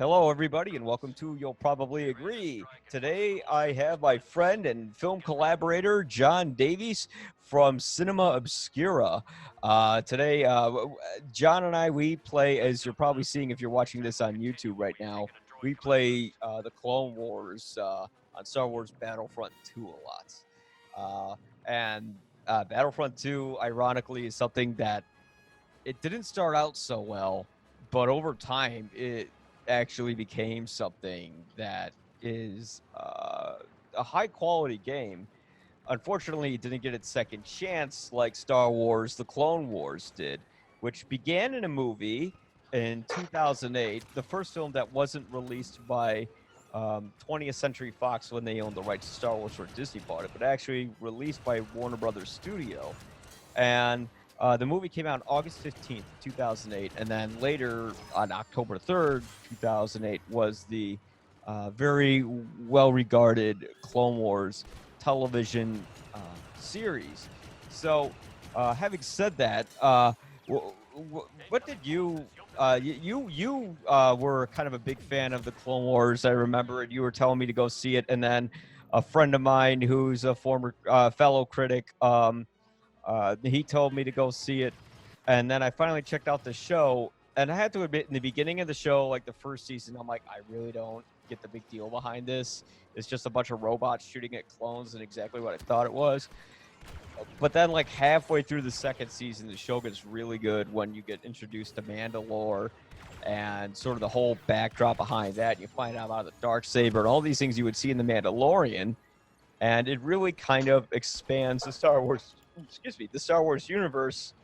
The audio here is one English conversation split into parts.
Hello, everybody, and welcome to You'll Probably Agree. Today, I have my friend and film collaborator, John Davies from Cinema Obscura. John and I, we play, as you're probably seeing if you're watching this on YouTube right now, we play the Clone Wars on Star Wars Battlefront 2 a lot. And Battlefront 2, ironically, is something that it didn't start out so well, but over time, it actually became something that is a high quality game. Unfortunately, it didn't get its second chance like Star Wars The Clone Wars did, which began in a movie in 2008, the first film that wasn't released by 20th Century Fox when they owned the rights to Star Wars or Disney bought it, but actually released by Warner Brothers Studio. And the movie came out August 15th, 2008, and then later on October 3rd, 2008, was the very well-regarded Clone Wars television series. So, having said that, what did you were kind of a big fan of the Clone Wars, I remember, and you were telling me to go see it, and then a friend of mine who's a former fellow critic, he told me to go see it, and then I finally checked out the show. And I had to admit, in the beginning of the show, like the first season, I'm like, I really don't get the big deal behind this. It's just a bunch of robots shooting at clones, and exactly what I thought it was. But then, like halfway through the second season, the show gets really good when you get introduced to Mandalore and sort of the whole backdrop behind that. You find out about the Darksaber and all these things you would see in the Mandalorian, and it really kind of expands the Star Wars universe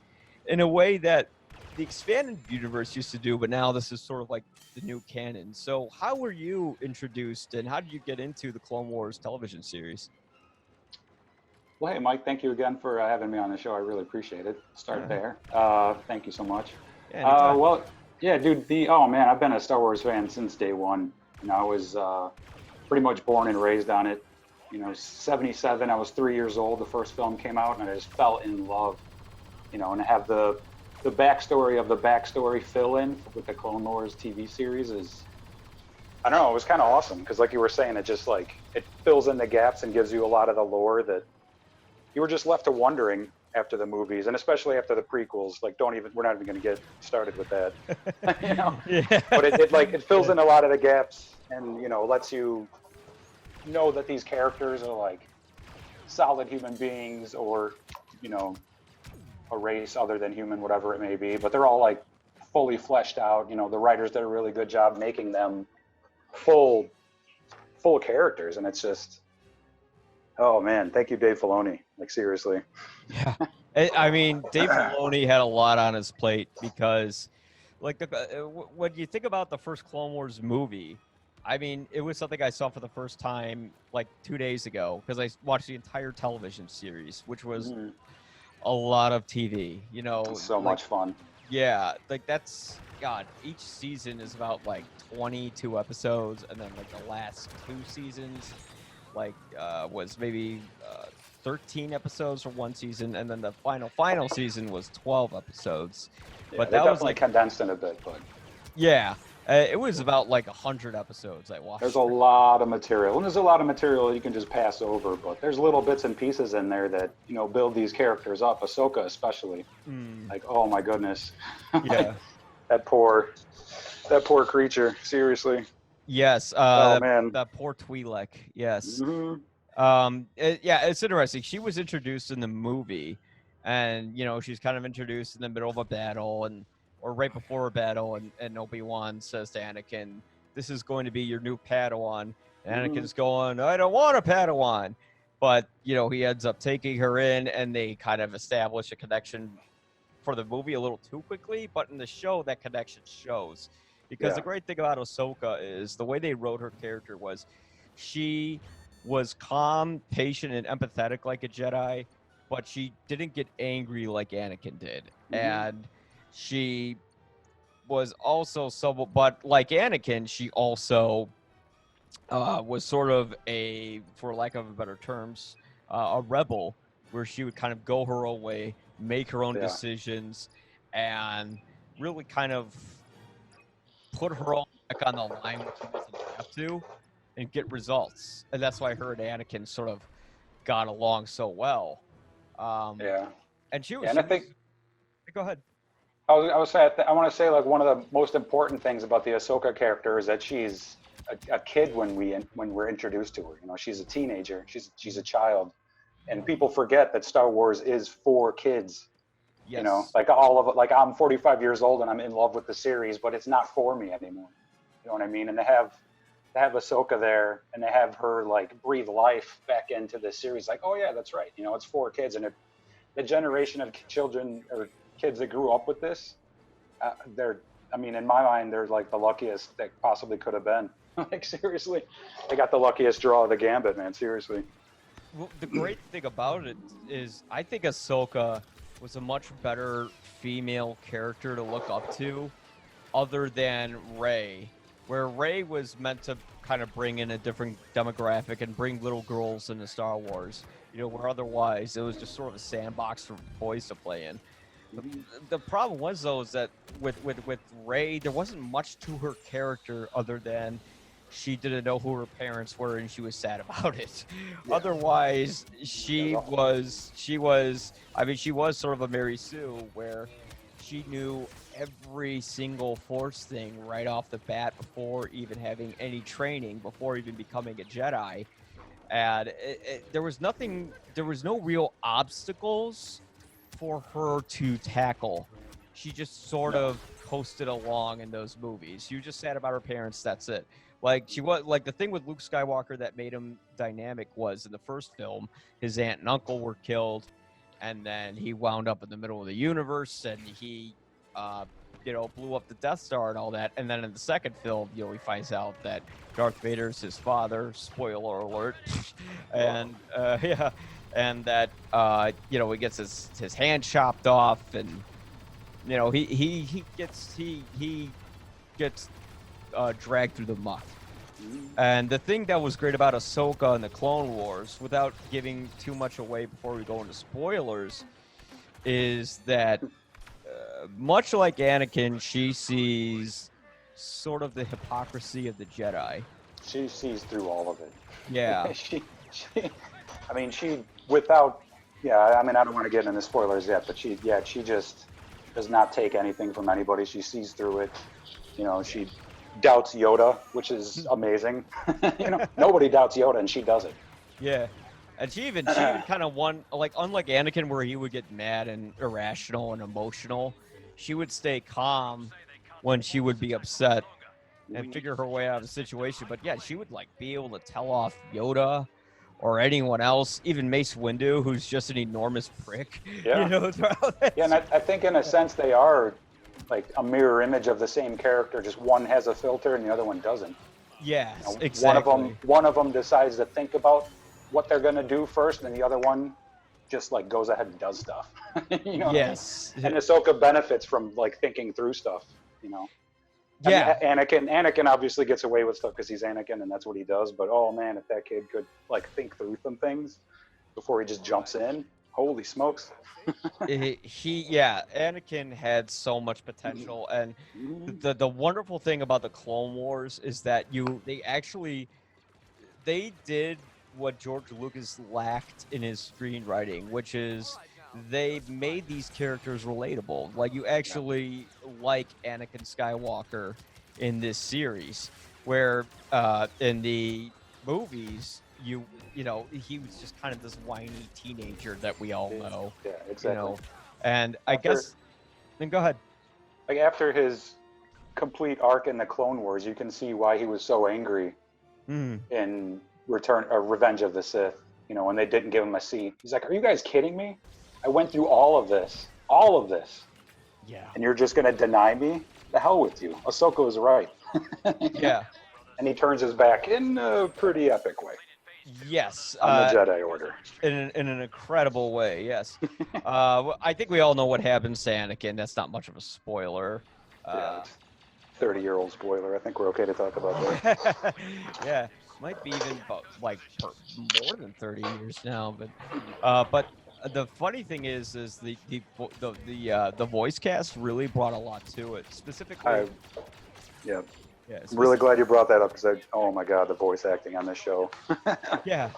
in a way that the expanded universe used to do, but now this is sort of like the new canon. So how were you introduced, and how did you get into the Clone Wars television series? Well, hey, Mike, thank you again for having me on the show. I really appreciate it. Start Yeah. there. Thank you so much. Yeah, anytime. Well, yeah, dude, oh man, I've been a Star Wars fan since day one. I was pretty much born and raised on it. 77, I was 3 years old. The first film came out, and I just fell in love. And I have the backstory of the backstory fill in with the Clone Wars TV series is, I don't know, it was kind of awesome because, like you were saying, it just like it fills in the gaps and gives you a lot of the lore that you were just left to wondering after the movies, and especially after the prequels. Like, we're not even going to get started with that, Yeah. But it fills in a lot of the gaps, and lets you know that these characters are like solid human beings, or a race other than human, whatever it may be. But they're all like fully fleshed out. The writers did a really good job making them full characters, and it's just. Oh man, thank you, Dave Filoni. Like, seriously. Yeah. I mean, Dave Filoni had a lot on his plate because, like, when you think about the first Clone Wars movie, I mean, it was something I saw for the first time like 2 days ago because I watched the entire television series, which was a lot of TV. So much fun. Yeah, like that's God. Each season is about like 22 episodes, and then like the last two seasons was maybe 13 episodes for one season, and then the final season was 12 episodes. Yeah, but that was like condensed in a bit, but yeah, it was about like 100 episodes I watched. There's a lot of material, and there's a lot of material you can just pass over, but there's little bits and pieces in there that build these characters up. Ahsoka especially, like, oh my goodness, yeah. that poor creature, seriously. Yes. Oh man, that poor Twi'lek. Yes. Mm-hmm. It's interesting. She was introduced in the movie, and she's kind of introduced in the middle of a battle, or right before a battle, and Obi-Wan says to Anakin, "This is going to be your new Padawan." And Anakin's going, "I don't want a Padawan," but he ends up taking her in, and they kind of establish a connection for the movie a little too quickly. But in the show, that connection shows. Because the great thing about Ahsoka is the way they wrote her character was she was calm, patient, and empathetic like a Jedi, but she didn't get angry like Anakin did. And she was also but like Anakin, she also was sort of for lack of better terms, a rebel, where she would kind of go her own way, make her own decisions, and really kind of put her own walk on the line when she doesn't have to and get results. And that's why her and Anakin sort of got along so well. Yeah. And she was. Yeah, and I think. Go ahead. I was saying, I want to say like one of the most important things about the Ahsoka character is that she's a kid when we're introduced to her. You know, she's a teenager. She's a child, and people forget that Star Wars is for kids. Yes. You know, like all of it. Like I'm 45 years old and I'm in love with the series, but it's not for me anymore. You know what I mean? And they have Ahsoka there, and they have her like breathe life back into the series. Like, oh yeah, that's right. You know, it's for kids, and the generation of children or kids that grew up with this, I mean, in my mind, they're like the luckiest that possibly could have been. Like seriously, they got the luckiest draw of the gambit, man. Seriously. Well, the great thing about it is I think Ahsoka was a much better female character to look up to other than Rey, where Rey was meant to kind of bring in a different demographic and bring little girls into Star Wars, you know, where otherwise it was just sort of a sandbox for boys to play in. The problem was, though, is that with Rey, there wasn't much to her character other than she didn't know who her parents were and she was sad about it. Yeah. Otherwise, she was sort of a Mary Sue, where she knew every single Force thing right off the bat before even having any training, before even becoming a Jedi. And there was no real obstacles for her to tackle. She just sort of coasted along in those movies. She was just sad about her parents, that's it. Like she was like the thing with Luke Skywalker that made him dynamic was in the first film, his aunt and uncle were killed, and then he wound up in the middle of the universe, and he blew up the Death Star and all that. And then in the second film, he finds out that Darth Vader's his father, spoiler alert. And and that he gets his hand chopped off, and he gets dragged through the muck. And the thing that was great about Ahsoka and the Clone Wars, without giving too much away before we go into spoilers, is that much like Anakin, she sees sort of the hypocrisy of the Jedi. She sees through all of it. Yeah. she without, I mean, I don't want to get into spoilers yet, but she just does not take anything from anybody. She sees through it. You know, she doubts Yoda, which is amazing. Nobody doubts Yoda, and she does it. Yeah. And she even kind of unlike Anakin, where he would get mad and irrational and emotional, she would stay calm when she would be upset and figure her way out of the situation. But yeah, she would be able to tell off Yoda or anyone else, even Mace Windu, who's just an enormous prick. Yeah. And I think in a sense they are like a mirror image of the same character, just one has a filter and the other one doesn't. Yes, exactly. One of them decides to think about what they're going to do first, and the other one just goes ahead and does stuff. Yes. And Ahsoka benefits from thinking through stuff, Yeah. I mean, Anakin obviously gets away with stuff because he's Anakin and that's what he does, but oh man, if that kid could think through some things before he just jumps in, holy smokes. Anakin had so much potential, and the wonderful thing about the Clone Wars is that they did what George Lucas lacked in his screenwriting, which is they made these characters relatable. You actually like Anakin Skywalker in this series, where in the movies he was just kind of this whiny teenager that we all know. Yeah, exactly. And then go ahead. After his complete arc in the Clone Wars, you can see why he was so angry in Revenge of the Sith. When they didn't give him a seat, he's like, "Are you guys kidding me? I went through all of this. Yeah. And you're just gonna deny me? The hell with you. Ahsoka was right." Yeah. And he turns his back in a pretty epic way. Yes. On the Jedi Order. In an incredible way, yes. I think we all know what happens to Anakin. That's not much of a spoiler. 30-year-old spoiler. I think we're okay to talk about that. Yeah. Might be even more than 30 years now, but the funny thing is the voice cast really brought a lot to it. Specifically, Yeah, I'm really glad you brought that up because oh my god, the voice acting on this show. Yeah.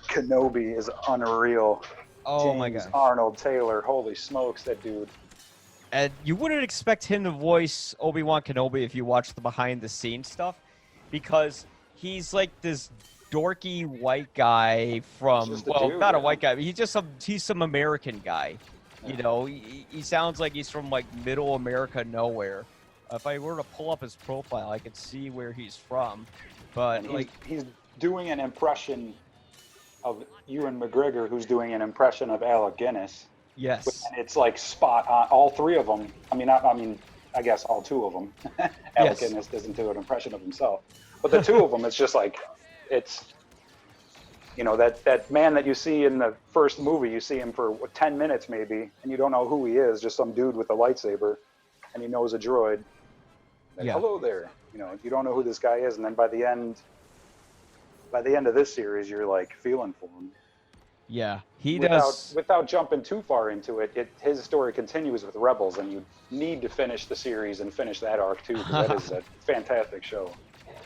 Kenobi is unreal. Oh my James gosh. Arnold Taylor, holy smokes, that dude. And you wouldn't expect him to voice Obi-Wan Kenobi if you watch the behind-the-scenes stuff, because he's like this dorky white guy from, just a well, dude, not a yeah. white guy, but he's some American guy. Yeah. You know, he sounds like he's from like middle America nowhere. If I were to pull up his profile, I could see where he's from. But And like, he's doing an impression of Ewan McGregor, who's doing an impression of Alec Guinness. yes, And it's like spot on. All three of them. I guess all two of them. Alec Yes. Guinness doesn't do an impression of himself, but the two of them, it's just like, it's, you know, that man that you see in the first movie, you see him for 10 minutes maybe, and you don't know who he is, just some dude with a lightsaber, and he knows a droid. Like, Yeah. hello there. You know, you don't know who this guy is, and then by the end of this series, you're like feeling for him. yeah, he does. Without jumping too far into it, his story continues with Rebels, and you need to finish the series and finish that arc too, because that is a fantastic show.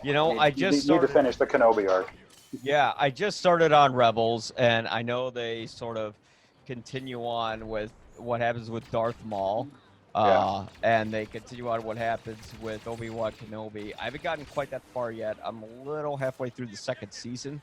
You know, You need to finish the Kenobi arc. Yeah, I just started on Rebels, and I know they sort of continue on with what happens with Darth Maul, and they continue on what happens with Obi-Wan Kenobi. I haven't gotten quite that far yet. I'm a little halfway through the second season,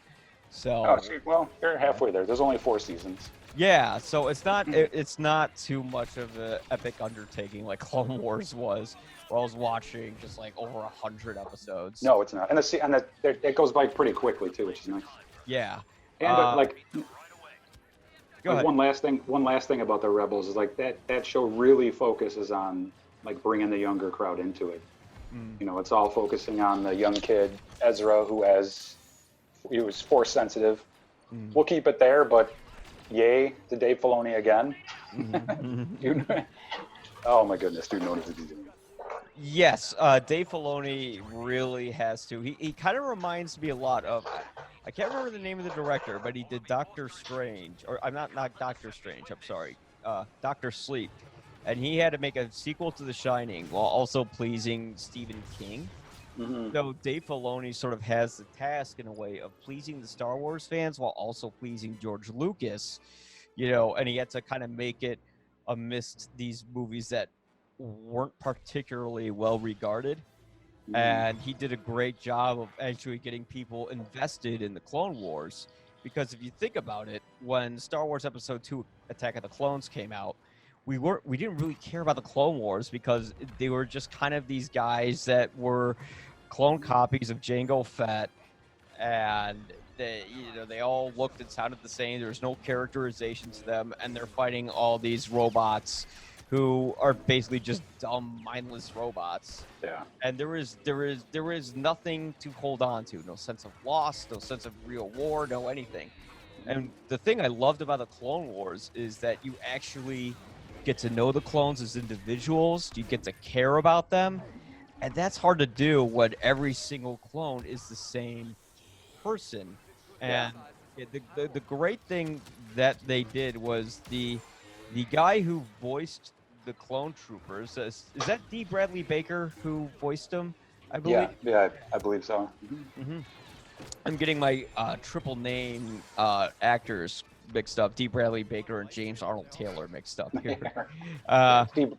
so Oh, see, well, you're halfway there. There's only 4 seasons. yeah. So it's not too much of an epic undertaking like Clone Wars was, where I was watching just like over 100 episodes. No, it's not. And it goes by pretty quickly too, which is nice. Yeah. And Go ahead. one last thing about the Rebels is like that show really focuses on like bringing the younger crowd into it. You know, it's all focusing on the young kid Ezra, he was Force sensitive. We'll keep it there, but yay to Dave Filoni again. Oh my goodness, dude knows what he's doing. Yes, Dave Filoni really has to. He kind of reminds me a lot of, I can't remember the name of the director, but he did Doctor Strange, or I'm not Doctor Strange, I'm sorry, Doctor Sleep. And he had to make a sequel to The Shining while also pleasing Stephen King. So Dave Filoni sort of has the task in a way of pleasing the Star Wars fans while also pleasing George Lucas, you know, and he had to kind of make it amidst these movies that weren't particularly well regarded. And he did a great job of actually getting people invested in the Clone Wars, because if you think about it, when Star Wars Episode 2 Attack of the Clones came out, we didn't really care about the Clone Wars because they were just kind of these guys that were clone copies of Jango Fett, and they all looked and sounded the same. There's no characterization to them, and they're fighting all these robots who are basically just dumb, mindless robots. Yeah. And there is nothing to hold on to. No sense of loss, no sense of real war, no anything. And the thing I loved about the Clone Wars is that you actually get to know the clones as individuals. You get to care about them. And that's hard to do when every single clone is the same person. And the great thing that they did was the guy who voiced the clone troopers, is that D. Bradley Baker who voiced him, I believe? Yeah, I believe so. I'm getting my triple name actors mixed up. D. Bradley Baker and James Arnold Taylor mixed up here.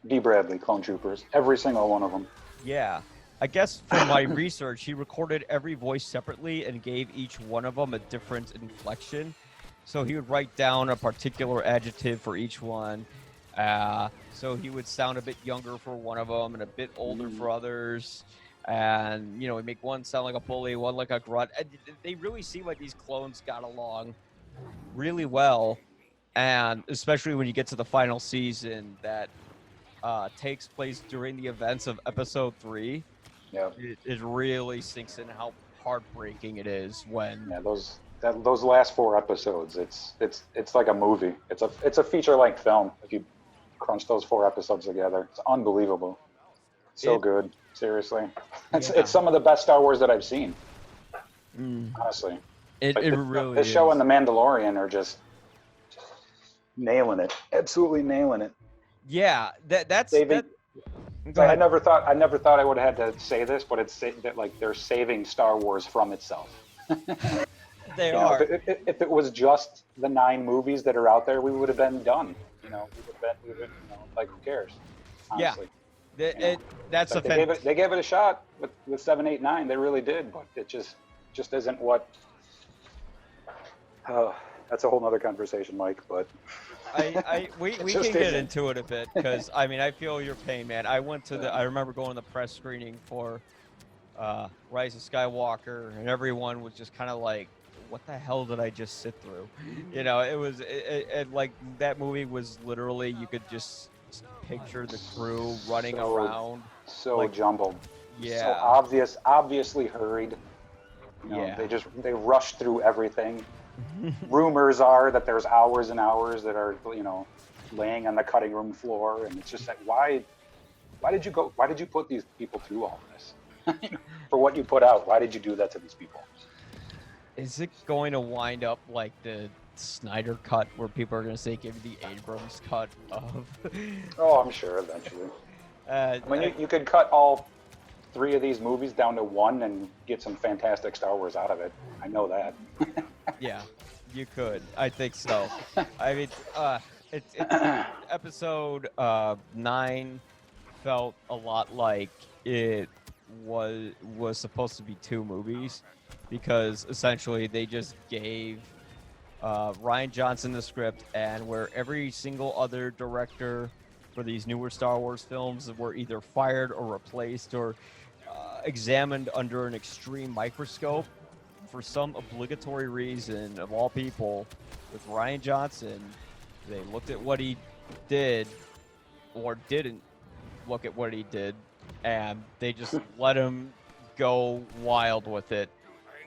D. Bradley, Clone Troopers, every single one of them. Yeah. I guess from my research, he recorded every voice separately and gave each one of them a different inflection. So he would write down a particular adjective for each one. So he would sound a bit younger for one of them and a bit older for others. And, you know, he'd make one sound like a bully, one like a grunt. And they really seem like these clones got along really well. And especially when you get to the final season that takes place during the events of Episode 3. Yeah. It really sinks in how heartbreaking it is when... Yeah, those last 4 episodes, it's like a movie. It's a feature-length film. If you crunch those 4 episodes together, it's unbelievable. So good, seriously. It's some of the best Star Wars that I've seen. Honestly, it really. This show and The Mandalorian are just nailing it. Absolutely nailing it. Yeah, that's David, Go I ahead. never thought I would have had to say this, but it's that like they're saving Star Wars from itself. They You know, are. if it was just the 9 movies that are out there, we would have been done. You know, like who cares? Yeah. Honestly, Th- you know, it, that's a they gave it a shot with 7, 8, 9. They really did, but it just isn't what. Oh, that's a whole nother conversation, Mike. But we it we just can get isn't. into it a bit because I mean I feel your pain, man. I went to Yeah. I remember going to the press screening for Rise of Skywalker, and everyone was just kind of like, "What the hell did I just sit through?" You know, it like that movie was literally you could just picture the crew running around. So Like, jumbled. So yeah, obviously hurried. You know, yeah. they rushed through everything. Rumors are that there's hours and hours that are, you know, laying on the cutting room floor, and it's just like, why did you put these people through all this? For what you put out, why did you do that to these people? Is it going to wind up like the Snyder cut, where people are going to say, "Give me the Abrams cut of"? Oh, I'm sure eventually. I mean, you could cut all 3 of these movies down to 1 and get some fantastic Star Wars out of it. I know that. Yeah, you could. I think so. I mean, it's episode 9 felt a lot like it was supposed to be 2 movies, because essentially they just gave Ryan Johnson the script, and where every single other director for these newer Star Wars films were either fired or replaced or examined under an extreme microscope, for some obligatory reason of all people, with Ryan Johnson, they looked at what he did or didn't look at what he did, and they just let him go wild with it,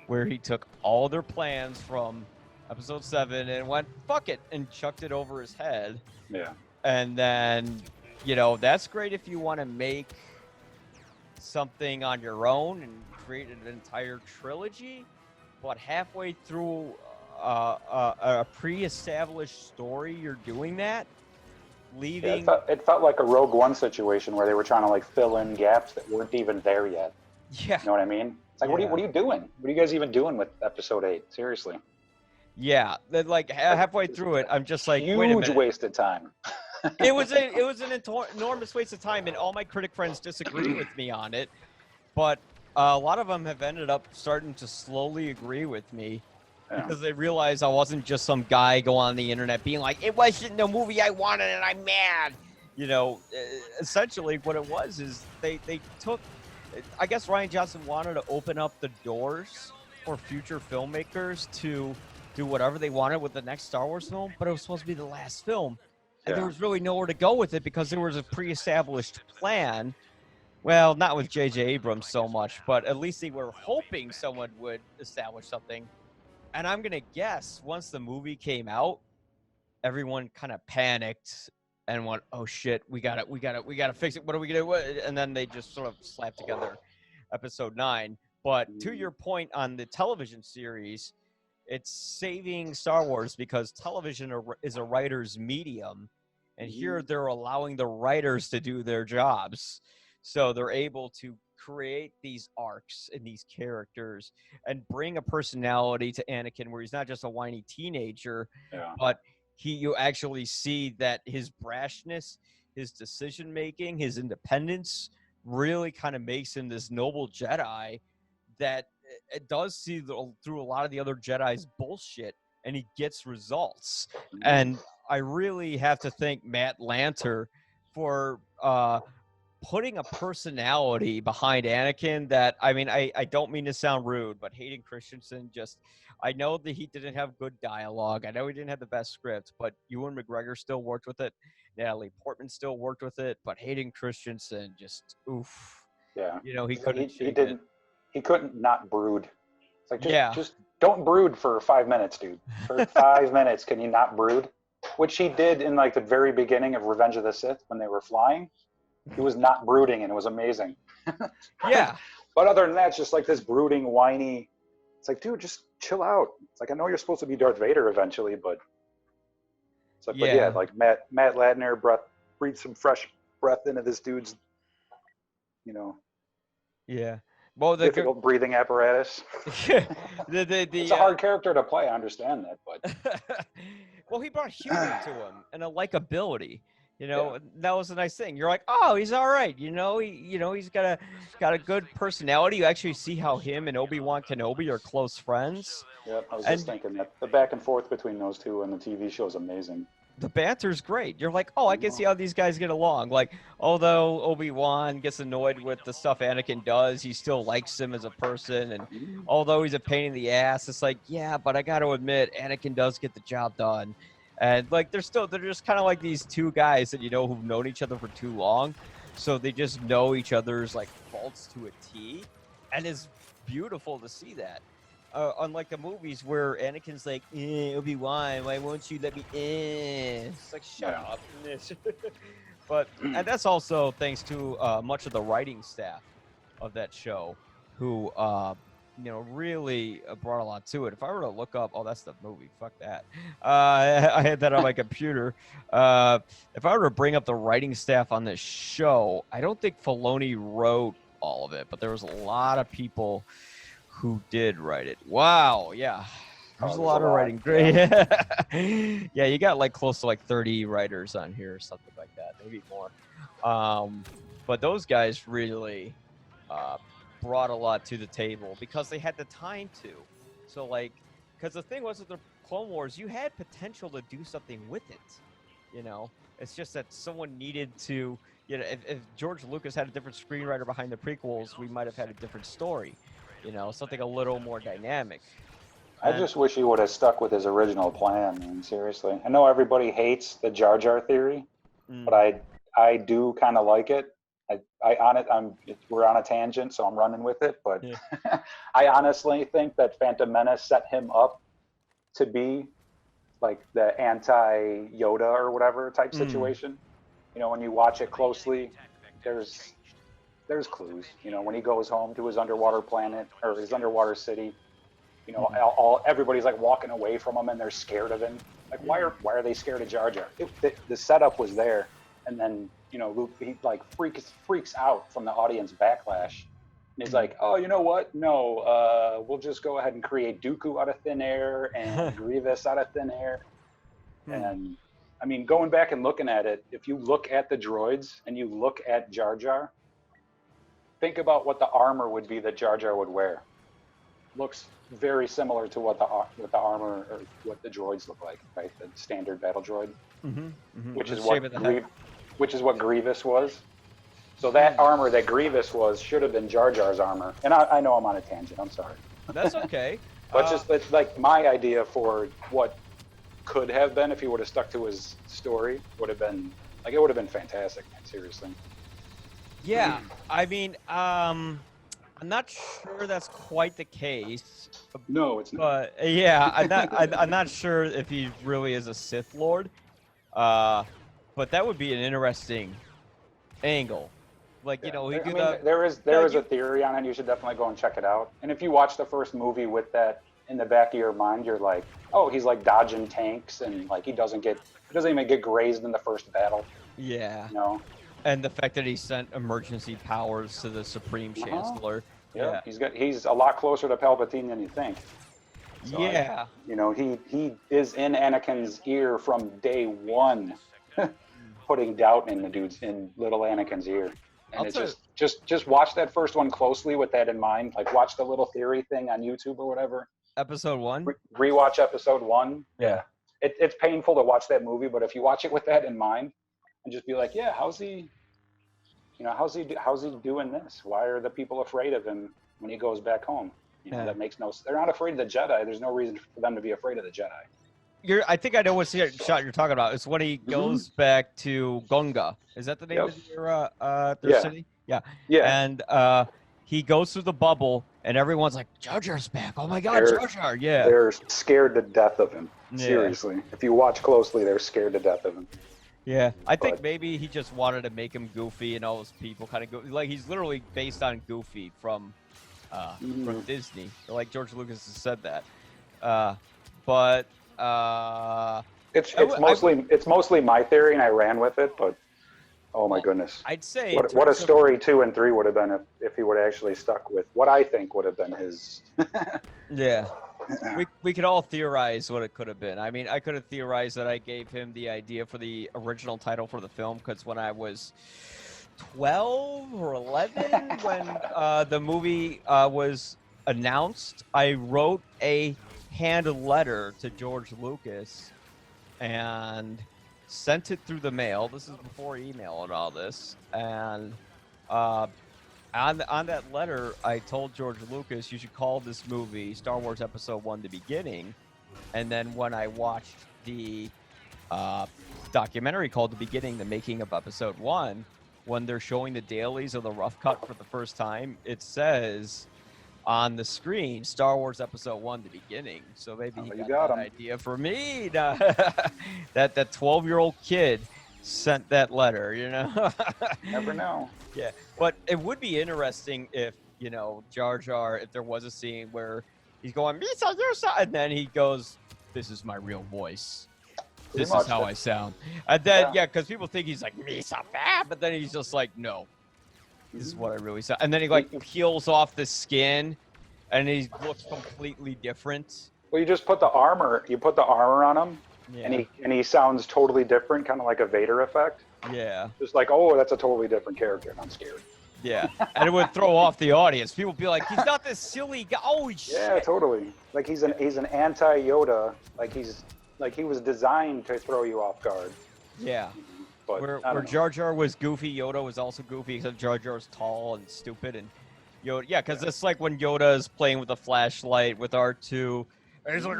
where he took all their plans from episode 7 and went, fuck it, and chucked it over his head. Yeah. And then, you know, that's great if you want to make something on your own and create an entire trilogy, but halfway through a pre-established story, you're doing that, leaving. Yeah, it felt like a Rogue One situation where they were trying to like fill in gaps that weren't even there yet. Yeah. You know what I mean? It's like, Yeah. what are you doing? What are you guys even doing with episode 8? Seriously. Yeah, then like halfway through it, I'm just like, wait a Huge minute. waste of time. It was an enormous waste of time, and all my critic friends disagree with me on it, but a lot of them have ended up starting to slowly agree with me, because they realize I wasn't just some guy going on the internet being like, it wasn't the movie I wanted and I'm mad. You know, essentially what it was is they took, I guess Ryan Johnson wanted to open up the doors for future filmmakers to do whatever they wanted with the next Star Wars film, but it was supposed to be the last film. And there was really nowhere to go with it because there was a pre-established plan. Well, not with J.J. Abrams so much, but at least they were hoping someone would establish something. And I'm going to guess once the movie came out, everyone kind of panicked and went, oh shit, we got to fix it. What are we going to do? And then they just sort of slapped together episode 9. But to your point on the television series, it's saving Star Wars because television is a writer's medium. And here they're allowing the writers to do their jobs. So they're able to create these arcs and these characters and bring a personality to Anakin where he's not just a whiny teenager, but you actually see that his brashness, his decision making, his independence really kind of makes him this noble Jedi that it does see through a lot of the other Jedi's bullshit, and he gets results. And I really have to thank Matt Lanter for putting a personality behind Anakin that, I mean, I don't mean to sound rude, but Hayden Christensen just, I know that he didn't have good dialogue. I know he didn't have the best script, but Ewan McGregor still worked with it. Natalie Portman still worked with it, but Hayden Christensen just, oof. Yeah. You know, he It's couldn't like shake it. He couldn't not brood. It's like, Yeah. just don't brood for 5 minutes, dude. For 5 minutes, can you not brood? Which he did in like the very beginning of Revenge of the Sith when they were flying. He was not brooding, and it was amazing. Yeah. But other than that, it's just like this brooding, whiny. It's like, dude, just chill out. It's like, I know you're supposed to be Darth Vader eventually, but it's like, but yeah, like Matt Latner breathed some fresh breath into this dude's you know, Yeah. Well, difficult breathing apparatus. It's a hard character to play. I understand that, but well, he brought humor to him and a likability. You know, that was a nice thing. You're like, oh, he's all right. He's got a good personality. You actually see how him and Obi-Wan Kenobi are close friends. Yep, I was just thinking that the back and forth between those two and the TV show is amazing. The banter's great. You're like, oh, I can see how these guys get along. Like, although Obi-Wan gets annoyed with the stuff Anakin does, he still likes him as a person. And although he's a pain in the ass, it's like, yeah, but I got to admit, Anakin does get the job done. And like, they're just kind of like these two guys that, who've known each other for too long. So they just know each other's like faults to a T. And it's beautiful to see that. Unlike the movies where Anakin's like, Obi-Wan, why won't you let me in? It's like, shut up. But and that's also thanks to much of the writing staff of that show, who really brought a lot to it. If I were to look up, that's the movie. Fuck that. I had that on my computer. If I were to bring up the writing staff on this show, I don't think Filoni wrote all of it, but there was a lot of people who did write it. Wow, yeah. There's a lot of writing. Great. Yeah, you got like close to like 30 writers on here or something like that, maybe more. But those guys really brought a lot to the table because they had the time to. So like, because the thing was with the Clone Wars, you had potential to do something with it. It's just that someone needed to. If George Lucas had a different screenwriter behind the prequels, we might have had a different story. Something a little more dynamic. I just wish he would have stuck with his original plan. I mean, seriously. I know everybody hates the Jar Jar theory, but I do kind of like it. We're on a tangent, so I'm running with it. But I honestly think that Phantom Menace set him up to be like the anti-Yoda or whatever type situation. When you watch it closely, there's clues. When he goes home to his underwater planet or his underwater city, everybody's like walking away from him and they're scared of him. Like, why are they scared of Jar Jar? The setup was there, and then Luke, he like freaks out from the audience backlash, and he's like, oh, you know what? No, we'll just go ahead and create Dooku out of thin air and Grievous out of thin air. And I mean, going back and looking at it, if you look at the droids and you look at Jar Jar, think about what the armor would be that Jar Jar would wear. Looks very similar to what the armor or what the droids look like, right? The standard battle droid, which is what Grievous was. So that armor that Grievous was should have been Jar Jar's armor. And I know I'm on a tangent. I'm sorry. That's okay. But it's like my idea for what could have been if he would have stuck to his story would have been like, it would have been fantastic, man, seriously. Yeah, I mean, I'm not sure that's quite the case. No, it's not. But yeah, I'm not sure if he really is a Sith Lord. But that would be an interesting angle. Like, there is a theory on it. You should definitely go and check it out. And if you watch the first movie with that in the back of your mind, you're like, oh, he's like dodging tanks and like he doesn't even get grazed in the first battle. Yeah. And the fact that he sent emergency powers to the Supreme Chancellor. Yeah. He's a lot closer to Palpatine than you think. So yeah. He is in Anakin's ear from day one, putting doubt in little Anakin's ear. And it's just watch that first one closely with that in mind. Like, watch the little theory thing on YouTube or whatever. Episode 1? Rewatch episode 1. Yeah. It's painful to watch that movie, but if you watch it with that in mind and just be like, yeah, how's he doing this? Why are the people afraid of him when he goes back home? That makes no sense. They're not afraid of the Jedi. There's no reason for them to be afraid of the Jedi. I think I know what shot you're talking about. It's when he goes back to Gunga. Is that the name of their city? Yeah. And he goes through the bubble, and everyone's like, Jar Jar's back. Oh my God, Jar Jar. Yeah. They're scared to death of him. Yeah. Seriously. If you watch closely, they're scared to death of him. Yeah. I think maybe he just wanted to make him goofy and all those people kind of go. Like, he's literally based on Goofy from Disney. Like George Lucas has said that. It's mostly my theory, and I ran with it. But Oh my goodness. I'd say What a story 2 and 3 would have been if he would have actually stuck with what I think would have been his. Yeah. We could all theorize what it could have been. I mean, I could have theorized that I gave him the idea for the original title for the film because when I was 12 or 11, when the movie was announced, I wrote a hand letter to George Lucas and sent it through the mail. This is before email and all this. And on that letter, I told George Lucas, you should call this movie Star Wars Episode 1 The Beginning. And then when I watched the documentary called The Beginning, The Making of Episode 1, when they're showing the dailies of the rough cut for the first time, it says on the screen, Star Wars Episode 1 The Beginning. So maybe he got an idea for me. That 12-year-old kid sent that letter, you know? Never know. Yeah, but it would be interesting if, you know, Jar Jar, if there was a scene where he's going, Misa, Yusa, and then he goes, this is my real voice. This is how I sound. And then, yeah, because people think he's like, Misa, but then he's just like, no, this is what I really sound. And then he, like, peels off the skin, and he looks completely different. Well, you just put the armor on him, yeah. and he sounds totally different, kind of like a Vader effect. Yeah. Just like, oh, that's a totally different character, and I'm scared. Yeah, and it would throw off the audience. People would be like, he's not this silly guy. Oh, shit. Yeah, totally. Like he's an anti-Yoda. Like he was designed to throw you off guard. Yeah. But where Jar Jar was goofy, Yoda was also goofy, except Jar Jar was tall and stupid. And Yoda, yeah, because it's like when Yoda is playing with a flashlight with R2, and he's like,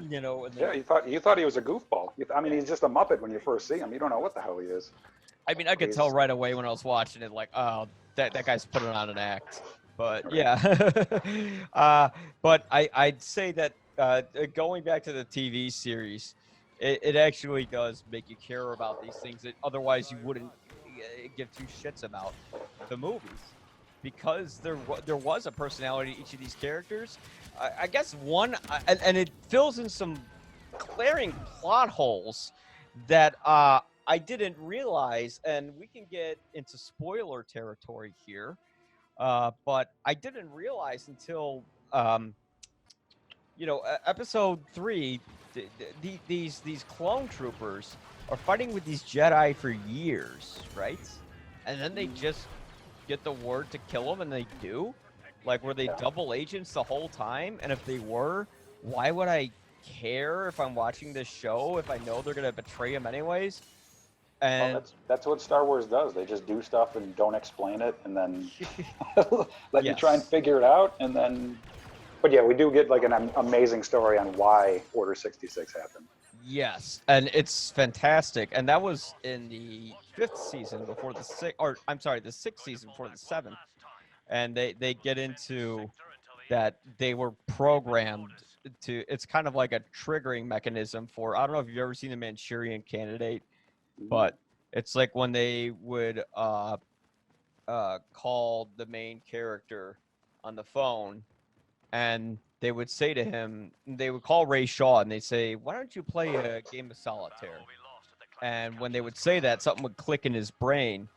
you know. And yeah, you thought he was a goofball. I mean, he's just a Muppet when you first see him. You don't know what the hell he is. I mean, I could tell right away when I was watching it, like, oh, that guy's putting on an act. But yeah, but I'd say that going back to the TV series, it actually does make you care about these things that otherwise you wouldn't give two shits about the movies, because there was a personality to each of these characters. I guess one, and it fills in some glaring plot holes that I didn't realize, and we can get into spoiler territory here, but I didn't realize until, episode 3, these clone troopers are fighting with these Jedi for years, right? And then they just get the word to kill them, and they do? Like, were they double agents the whole time? And if they were, why would I care if I'm watching this show if I know they're going to betray him anyways? And that's what Star Wars does. They just do stuff and don't explain it, and then let you try and figure it out, and then. But yeah, we do get like an amazing story on why Order 66 happened. Yes, and it's fantastic. And that was in the 5th season before the 6th, or I'm sorry, the 6th season before the 7th. And they get into that they were programmed to. It's kind of like a triggering mechanism for. I don't know if you've ever seen the Manchurian Candidate. But it's like when they would call the main character on the phone, and they would say to him, they would call Ray Shaw, and they'd say, why don't you play a game of solitaire? And when they would say that, something would click in his brain,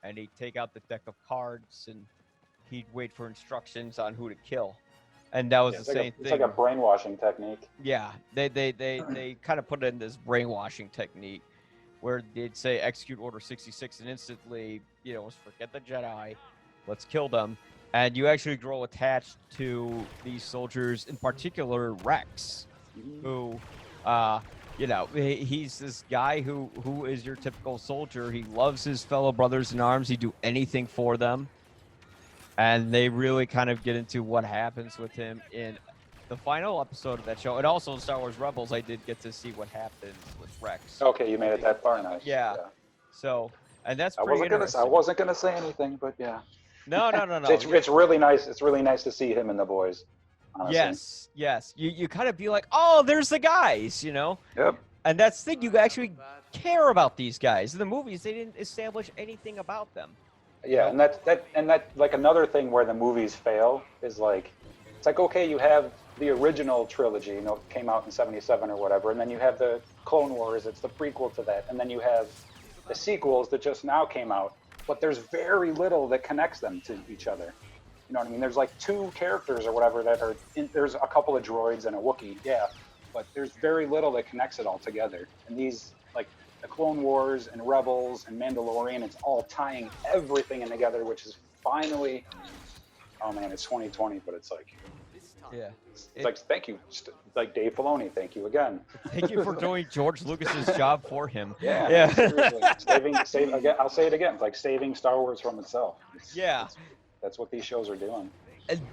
and he'd take out the deck of cards, and he'd wait for instructions on who to kill. And that was the same thing. It's like a brainwashing technique. Yeah, they kind of put it in this brainwashing technique, where they'd say execute Order 66 and instantly, forget the Jedi, let's kill them. And you actually grow attached to these soldiers, in particular Rex, who, he's this guy who is your typical soldier. He loves his fellow brothers in arms. He'd do anything for them. And they really kind of get into what happens with him in the final episode of that show. And also in Star Wars Rebels, I did get to see what happens with Rex. Okay, you made it that far, nice. Yeah. So, and that's pretty interesting. I wasn't gonna say anything, but yeah. No. It's really nice. It's really nice to see him and the boys. Honestly. Yes. You kind of be like, oh, there's the guys, Yep. And that's the thing. You actually care about these guys. In the movies, they didn't establish anything about them. Yeah, and that like another thing where the movies fail is like, it's like, okay, you have the original trilogy, came out in '77 or whatever, and then you have the Clone Wars, it's the prequel to that, and then you have the sequels that just now came out, but there's very little that connects them to each other. You know what I mean? There's like 2 characters or whatever that are there's a couple of droids and a Wookiee, yeah, but there's very little that connects it all together. And these, like the Clone Wars and Rebels and Mandalorian, it's all tying everything in together, which is finally, oh man, it's 2020, but it's like, Yeah. it's like, thank you, like Dave Filoni, thank you again. Thank you for doing George Lucas's job for him. Yeah, Yeah. saving again. I'll say it again. It's like saving Star Wars from itself. Yeah. That's what these shows are doing.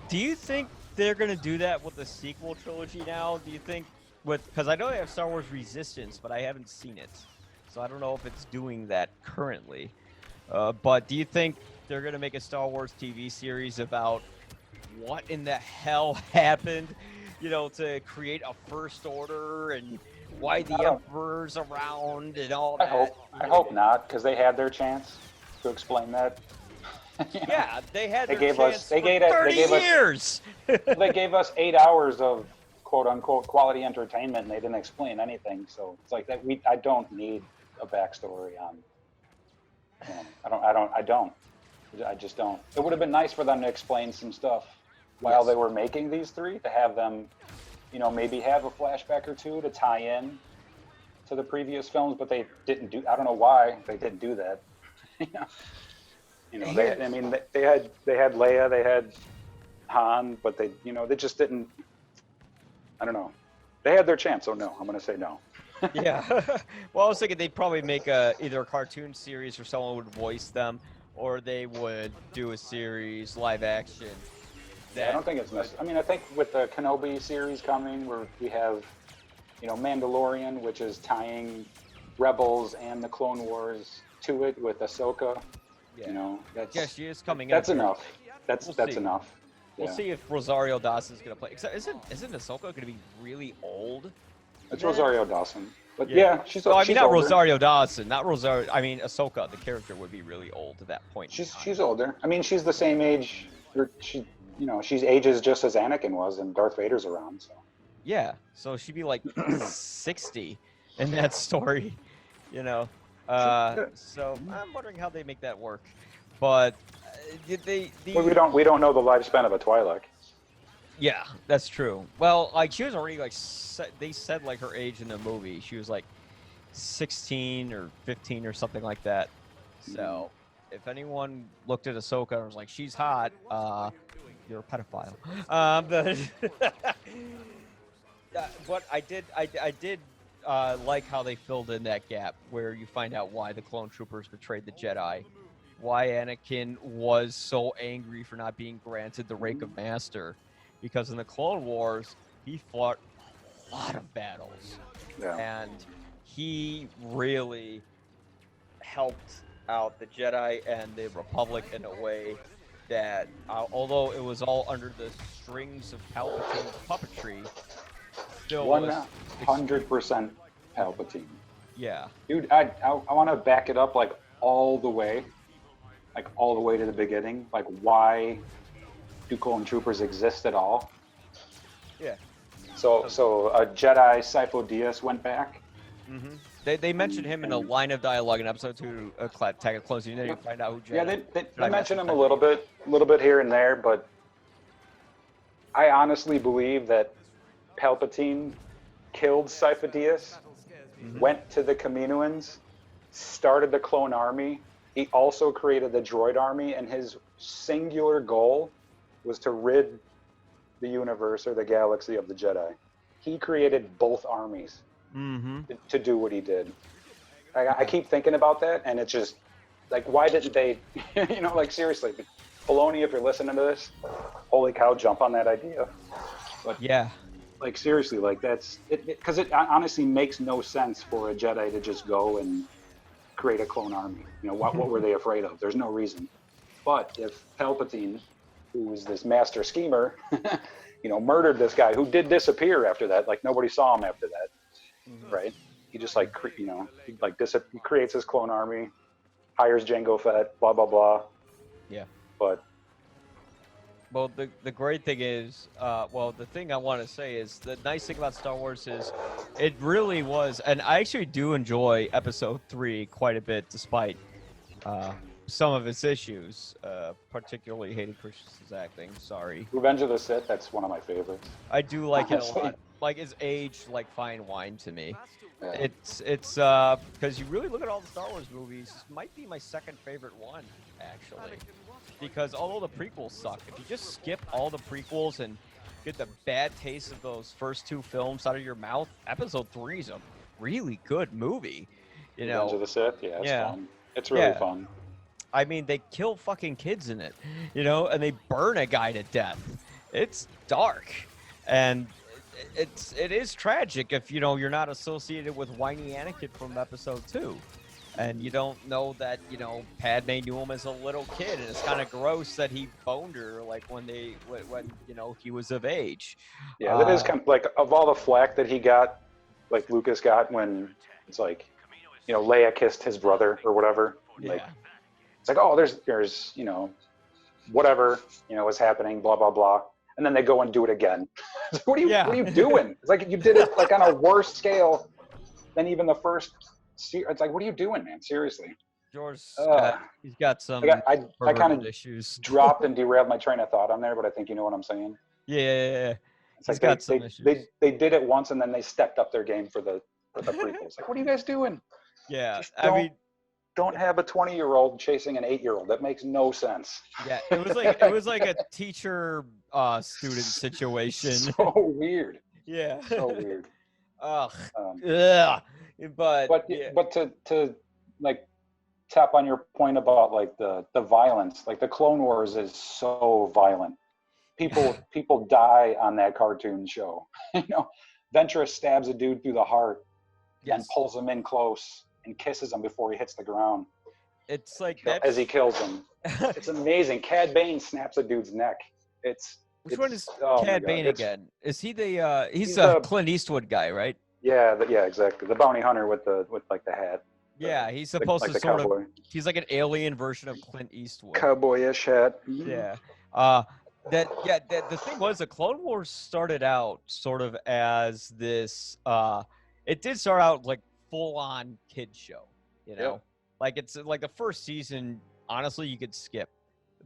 Do you think they're gonna do that with the sequel trilogy now? Do you think because I know they have Star Wars Resistance, but I haven't seen it, so I don't know if it's doing that currently. But do you think they're gonna make a Star Wars TV series about what in the hell happened, to create a First Order and why the Emperor's around and all that? I hope not, because they had their chance to explain that. Yeah, they had They their gave chance us- they for gave us- 30 they gave us- years. They gave us 8 hours of quote unquote quality entertainment, and they didn't explain anything. So it's like that. I don't need a backstory on. I just don't. It would have been nice for them to explain some stuff while they were making these 3, to have them, maybe have a flashback or 2 to tie in to the previous films, but they didn't do. I don't know why they didn't do that. They had Leia, they had Han, but they just didn't. I don't know. They had their chance, so no. I'm gonna say no. Yeah. Well, I was thinking they'd probably make either a cartoon series or someone would voice them, or they would do a series live action. I don't think it's necessary. I mean, I think with the Kenobi series coming, where we have, Mandalorian, which is tying Rebels and the Clone Wars to it with Ahsoka. Yeah. That's Yeah, she is coming. that's up. enough. That's see. enough. We'll see if Rosario Dawson's gonna play. Except, isn't Ahsoka gonna be really old? It's Rosario Dawson, but Yeah. she's. No, I mean she's not older. Rosario Dawson, not Rosario. I mean Ahsoka, the character would be really old at that point. She's older. I mean, she's the same age. She's ages just as Anakin was, and Darth Vader's around. So. Yeah, so she'd be like 60 in that story, So I'm wondering how they make that work. But did they? Well, we don't know the lifespan of a Twi'lek. Yeah, that's true. Well, like she was already they said like her age in the movie. She was like 16 or 15 or something like that. So if anyone looked at Ahsoka and was like, she's hot, you're a pedophile. But I did like how they filled in that gap where you find out why the clone troopers betrayed the Jedi, why Anakin was so angry for not being granted the rank of master, because in the Clone Wars he fought a lot of battles, and he really helped out the Jedi and the Republic in a way that, although it was all under the strings of Palpatine's puppetry, still 100% Palpatine. Yeah. Dude, I want to back it up all the way to the beginning. Like, why do clone troopers exist at all? Yeah. So a Jedi, Sifo Dyas, went back. Mm-hmm. They mentioned him in a line of dialogue in episode 2 of Attack of Clones. You know, you find out who Jedi. Yeah, they mention him a little bit here and there, but I honestly believe that Palpatine killed Sifo Dyas, went to the Kaminoans, started the clone army. He also created the droid army, and his singular goal was to rid the universe or the galaxy of the Jedi. He created both armies to do what he did. I keep thinking about that, and it's just like, why didn't they, seriously, Filoni, if you're listening to this, holy cow, jump on that idea. But yeah. Seriously, that's it, because it honestly makes no sense for a Jedi to just go and create a clone army. What were they afraid of? There's no reason. But if Palpatine, who was this master schemer, murdered this guy who did disappear after that, nobody saw him after that, right? He just he creates his clone army, hires Jango Fett, blah blah blah. Yeah. But Well, the great thing is, well, the thing I want to say is the nice thing about Star Wars is it really was, and I actually do enjoy Episode 3 quite a bit, despite uh, some of its issues. Particularly hated Chris's acting. Sorry, Revenge of the Sith, that's one of my favorites. I do like it a Honestly. lot. Like it's aged like fine wine to me. Yeah. It's because you really look at all the Star Wars movies, this might be my second favorite one actually. Because although the prequels suck, if you just skip all the prequels and get the bad taste of those first two films out of your mouth, Episode 3 is a really good movie. You Revenge of know, the Sith, yeah, it's yeah. fun. It's really Yeah. fun. I mean, they kill fucking kids in it, you know, and they burn a guy to death. It's dark, and it is tragic if you know you're not associated with whiny Anakin from Episode 2. And you don't know that, you know, Padme knew him as a little kid, and it's kind of gross that he boned her, like, when you know, he was of age. Yeah, that is kind of like, of all the flack that he got, like Lucas got when it's like, you know, Leia kissed his brother or whatever. Like, Yeah. it's like, oh, there's, you know, whatever, you know, is happening, blah, blah, blah. And then they go and do it again. What are you doing? It's like you did it like on a worse scale than even the first. It's like, what are you doing, man? Seriously. George, Uh, he's got some I kind perverted of issues. dropped and derailed my train of thought on there, but I think you know what I'm saying. Yeah. It's He's like got some issues. they did it once and then they stepped up their game for the prequels. Like, what are you guys doing? Yeah, Just I mean, don't have a 20-year-old chasing an 8-year-old. That makes no sense. yeah, it was like a teacher student situation. So weird. Yeah. So weird. Ugh. Um, Ugh. But yeah. but to like tap on your point about like the violence, like the Clone Wars is so violent. People die on that cartoon show. You know, Ventress stabs a dude through the heart and pulls him in close and kisses him before he hits the ground. It's like As he kills him. It's amazing. Cad Bane snaps a dude's neck. Which one is oh my Cad God, Bane it's- again? Is he the he's the- the Clint Eastwood guy, right? Yeah, yeah, exactly. The bounty hunter with like the hat. Yeah, he's supposed like to the sort cowboy. of he's like an alien version of Clint Eastwood. Cowboyish hat. Yeah. The thing was the Clone Wars started out sort of as this it did start out like full on kid show, you know. Yeah. Like it's like the first season, honestly, you could skip.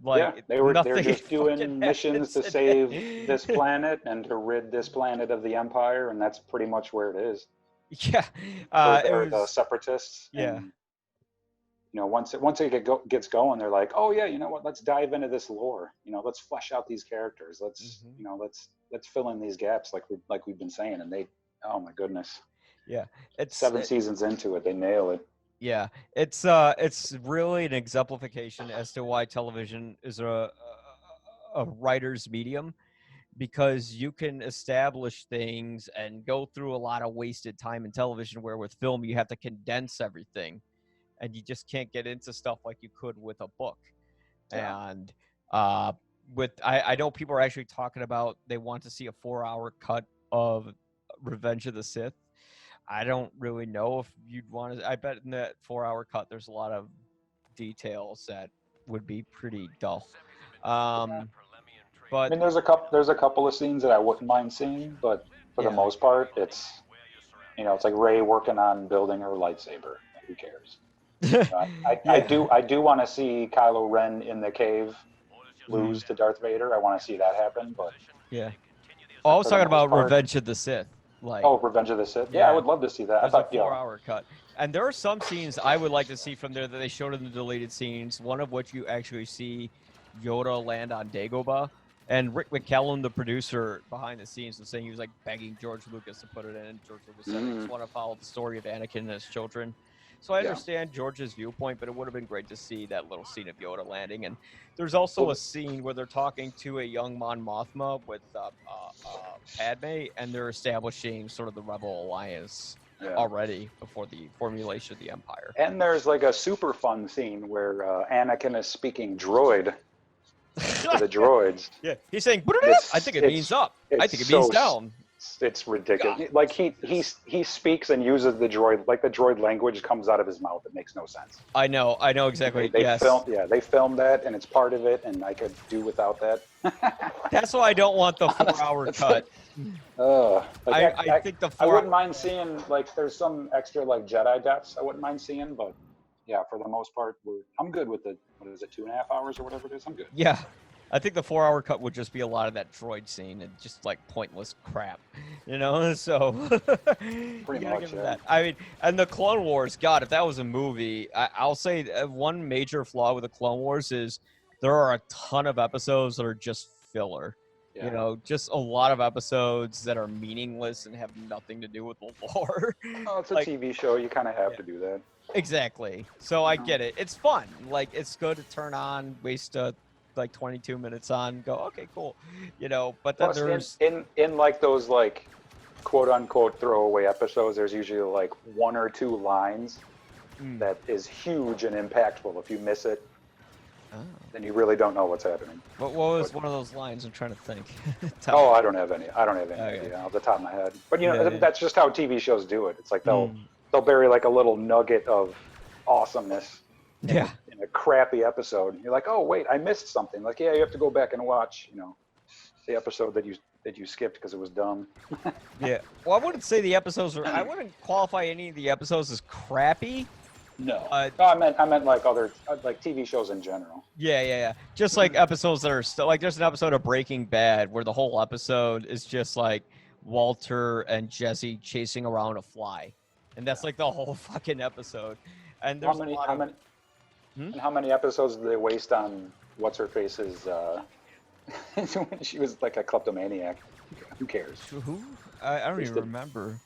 Yeah, Like they were nothing just doing fucking missions to happens. save this planet and to rid this planet of the Empire, and that's pretty much where it is. Yeah. Or It the was, Separatists. yeah. And, you know, once it gets going, they're like, oh yeah, you know what? Let's dive into this lore. You know, let's flesh out these characters. Let's Mhm. you know, let's fill in these gaps like we've been saying. And they, oh my goodness, Yeah. It's 7 seasons into it, they nail it. Yeah, it's really an exemplification as to why television is a writer's medium, because you can establish things and go through a lot of wasted time in television, where with film you have to condense everything, and you just can't get into stuff like you could with a book. Yeah. And I know people are actually talking about they want to see a 4-hour cut of Revenge of the Sith. I don't really know if you'd want to. I bet in that 4-hour cut, there's a lot of details that would be pretty dull. I But mean, there's a couple of scenes that I wouldn't mind seeing, but for the Yeah. most part, it's, you know, it's like Rey working on building her lightsaber. Who cares? I do want to see Kylo Ren in the cave lose to Darth Vader. I want to see that happen, but yeah. Oh, I was for the talking about most part- Revenge of the Sith. Like, oh, Revenge of the Sith. Yeah, Yeah. I would love to see that. I there's a thought, yeah, 4-hour cut. And there are some scenes I would like to see from there that they showed in the deleted scenes, one of which you actually see Yoda land on Dagobah. And Rick McCallum, the producer behind the scenes, was saying he was like begging George Lucas to put it in. And George Lucas said, I just want to follow the story of Anakin and his children. So I Yeah. understand George's viewpoint, but it would have been great to see that little scene of Yoda landing. And there's also a scene where they're talking to a young Mon Mothma with Padme, and they're establishing sort of the Rebel Alliance yeah. already before the formulation of the Empire. And there's like a super fun scene where Anakin is speaking droid to the droids. Yeah, he's saying, It's- I think it it's- means up. I it's think it means so down. It's ridiculous. Like he speaks and uses the droid, like the droid language comes out of his mouth. It makes no sense. I know exactly. They Yes. they filmed that, and it's part of it, and I could do without that. That's why I don't want the 4-hour cut. I think the 4 I wouldn't mind seeing, like, there's some extra, like, Jedi deaths I wouldn't mind seeing, but yeah, for the most part, I'm good with the, what is it, 2.5 hours or whatever it is. I'm good. Yeah. I think the 4-hour cut would just be a lot of that droid scene and just like pointless crap, you know. So Pretty much, yeah. that. I mean, and the Clone Wars. God, if that was a movie, I'll say one major flaw with the Clone Wars is there are a ton of episodes that are just filler. Yeah. You know, just a lot of episodes that are meaningless and have nothing to do with the lore. Oh, it's a like, TV show. You kind of have to do that. Exactly. So I get it. It's fun. Like, it's good to turn on, waste like 22 minutes on, go, okay, cool, you know. But then Plus, there's in like those, like, quote unquote throwaway episodes, there's usually like 1 or 2 lines that is huge and impactful. If you miss it, then you really don't know what's happening. What was one of those lines? I'm trying to think. I don't have any idea off the top of my head. But you know, that's just how TV shows do it. It's like they'll bury like a little nugget of awesomeness in a crappy episode. You're like, oh wait, I missed something. Like, yeah, you have to go back and watch, you know, the episode that you skipped because it was dumb. Yeah. Well, I wouldn't say the episodes are. I wouldn't qualify any of the episodes as crappy. No. No, I meant like other, like TV shows in general. Yeah. Just like episodes that are still like, there's an episode of Breaking Bad where the whole episode is just like Walter and Jesse chasing around a fly, and that's like the whole fucking episode. And there's how many episodes did they waste on what's her face's? When she was like a kleptomaniac. Who cares? Who? I don't even remember.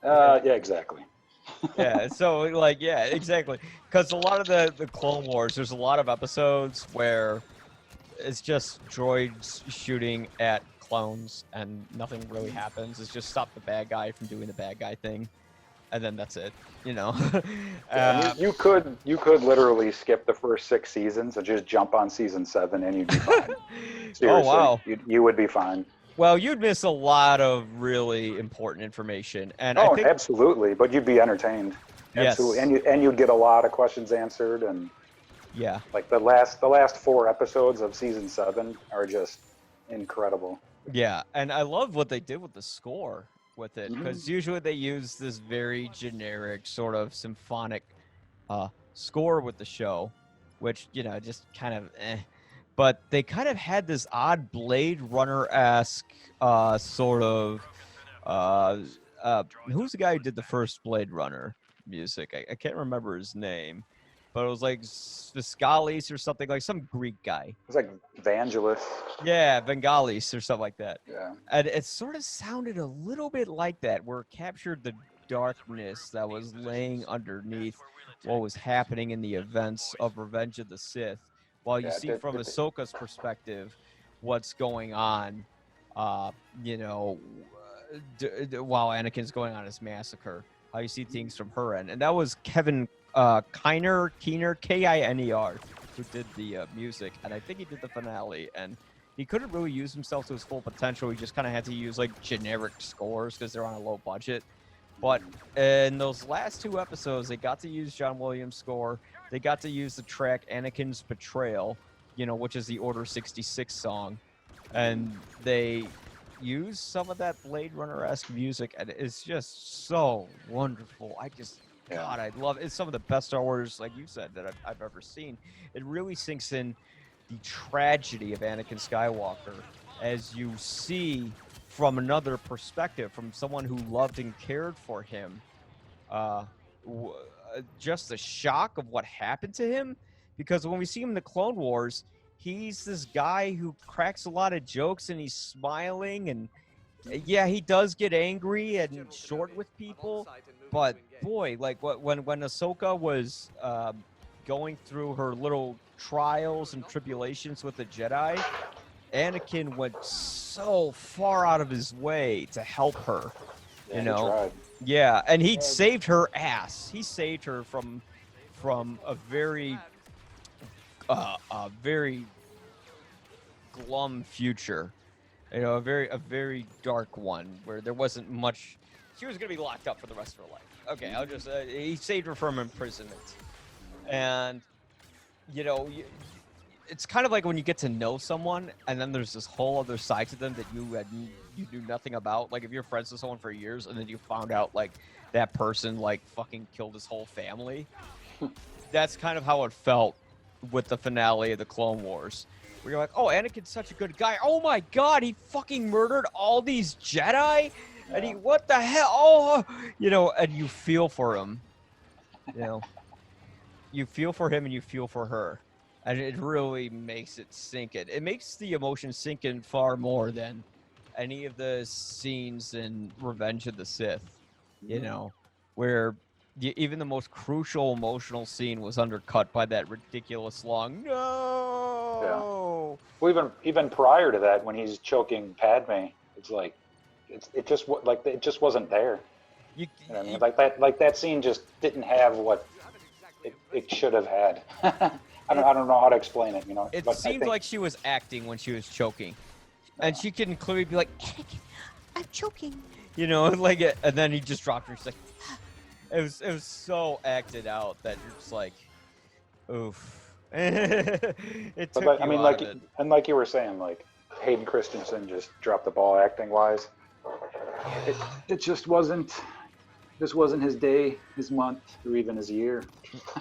Yeah, exactly. Yeah, so like, yeah, exactly. Because a lot of the Clone Wars, there's a lot of episodes where it's just droids shooting at clones and nothing really happens. It's just stop the bad guy from doing the bad guy thing, and then that's it. You know. You could literally skip the first 6 seasons and just jump on season 7 and you'd be fine. Seriously, oh wow, you would be fine. Well, you'd miss a lot of really important information, and I think, absolutely, but you'd be entertained. Absolutely, yes. and you'd get a lot of questions answered, and yeah, like the last 4 episodes of season 7 are just incredible. Yeah, and I love what they did with the score with it, because usually they use this very generic sort of symphonic score with the show, which, you know, just kind of but they kind of had this odd Blade Runner-esque sort of who's the guy who did the first Blade Runner music? I can't remember his name, but it was like Viscalis or something, like some Greek guy. It was like Vangelis. Yeah, Vangelis or something like that. Yeah. And it sort of sounded a little bit like that, where it captured the darkness that was laying underneath what was happening in the events of Revenge of the Sith. While you see from Ahsoka's perspective what's going on, you know, while Anakin's going on his massacre, how you see things from her end. And that was Kevin Kiner, Kiner, who did the music. And I think he did the finale. And he couldn't really use himself to his full potential. He just kind of had to use like generic scores because they're on a low budget. But in those last 2 episodes, they got to use John Williams' score. They got to use the track Anakin's Betrayal, you know, which is the Order 66 song. And they used some of that Blade Runner-esque music, and it's just so wonderful. God, I love it. It's some of the best Star Wars, like you said, that I've ever seen. It really sinks in the tragedy of Anakin Skywalker as you see from another perspective, from someone who loved and cared for him. Just the shock of what happened to him, because when we see him in the Clone Wars, he's this guy who cracks a lot of jokes and he's smiling, and yeah, he does get angry and short with people, but boy, like when Ahsoka was going through her little trials and tribulations with the Jedi, Anakin went so far out of his way to help her, you know. Yeah, and he saved her ass. He saved her from a very glum future, You know, a very dark one where there wasn't much. She was gonna be locked up for the rest of her life. Okay, I'll just he saved her from imprisonment, and you know, it's kind of like when you get to know someone, and then there's this whole other side to them that you knew nothing about. Like if you're friends with someone for years, and then you found out like that person like fucking killed his whole family. That's kind of how it felt with the finale of the Clone Wars. Where you're like, oh, Anakin's such a good guy. Oh my god, he fucking murdered all these Jedi? And he, what the hell? Oh, you know, and you feel for him. You know, you feel for him and you feel for her. And it really makes it sink in. It makes the emotion sink in far more than any of the scenes in Revenge of the Sith, you know, where even the most crucial emotional scene was undercut by that ridiculous long no. Yeah. Well, even prior to that, when he's choking Padme, it's like it just wasn't there. You know what I mean, like that scene just didn't have what it should have had. I don't know how to explain it. You know, it seemed like she was acting when she was choking, and she can clearly be like, "I'm choking," you know, like it, and then he just dropped her. She's like, it was so acted out that you're just like, oof. It took but, you I mean, out of it. And like you were saying, like Hayden Christensen just dropped the ball acting wise. It just wasn't. This wasn't his day, his month, or even his year.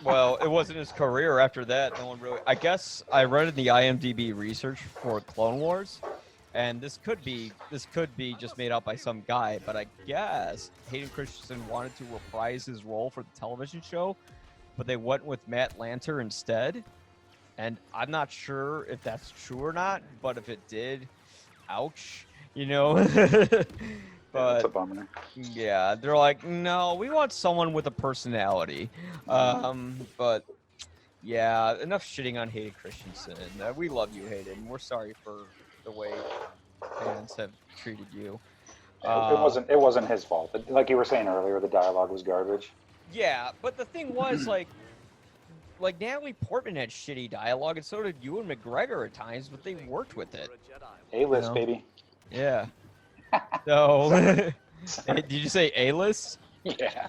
Well, it wasn't his career after that. No one really. I guess I read in the IMDb research for Clone Wars, and this could be just made up by some guy, but I guess Hayden Christensen wanted to reprise his role for the television show, but they went with Matt Lanter instead. And I'm not sure if that's true or not, but if it did, ouch, you know. But that's a bummer. Yeah, they're like, no, we want someone with a personality. But yeah, enough shitting on Hayden Christensen. We love you, Hayden. We're sorry for the way fans have treated you. It wasn't his fault. Like you were saying earlier, the dialogue was garbage. Yeah, but the thing was, like Natalie Portman had shitty dialogue, and so did Ewan McGregor at times, but they worked with it. A-list, you know? Baby. Yeah. So, did you say A-list? Yeah.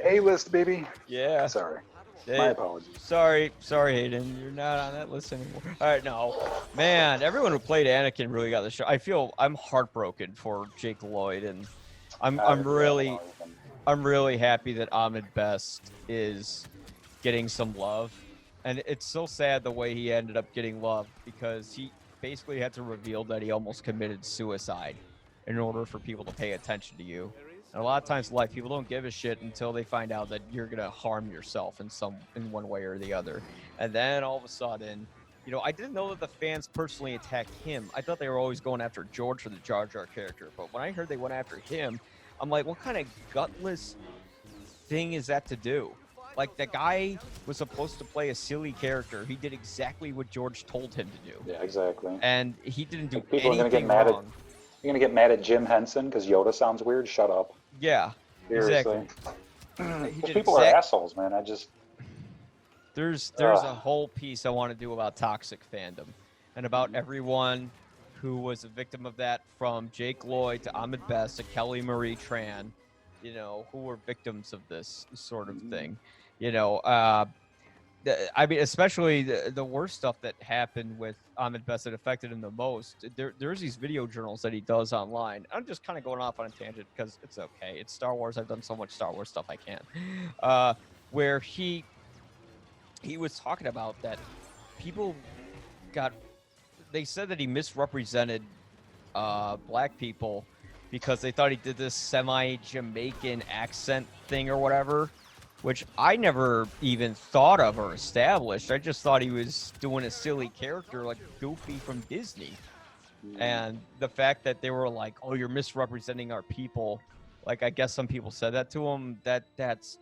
A-list, baby. Yeah. Sorry. My apologies. Sorry, Hayden. You're not on that list anymore. All right, no. Man, everyone who played Anakin really got the show. I'm heartbroken for Jake Lloyd, and I'm really happy that Ahmed Best is getting some love. And it's so sad the way he ended up getting love, because he basically had to reveal that he almost committed suicide in order for people to pay attention to you. And a lot of times in life, people don't give a shit until they find out that you're gonna harm yourself in one way or the other. And then all of a sudden, you know, I didn't know that the fans personally attacked him. I thought they were always going after George for the Jar Jar character. But when I heard they went after him, I'm like, what kind of gutless thing is that to do? Like, the guy was supposed to play a silly character. He did exactly what George told him to do. Yeah, exactly. And he didn't do people anything are wrong. You're going to get mad at Jim Henson because Yoda sounds weird? Shut up. Yeah, seriously. Exactly. People are assholes, man. There's a whole piece I want to do about toxic fandom and about everyone who was a victim of that, from Jake Lloyd to Ahmed Best to Kelly Marie Tran, you know, who were victims of this sort of thing. You know, I mean, especially the worst stuff that happened with Ahmed Best that affected him the most. There's these video journals that he does online. I'm just kind of going off on a tangent because it's okay. It's Star Wars. I've done so much Star Wars stuff I can. Where he was talking about that people they said that he misrepresented black people because they thought he did this semi-Jamaican accent thing or whatever, which I never even thought of or established. I just thought he was doing a silly character like Goofy from Disney. And the fact that they were like, oh, you're misrepresenting our people, like, I guess some people said that to him, that's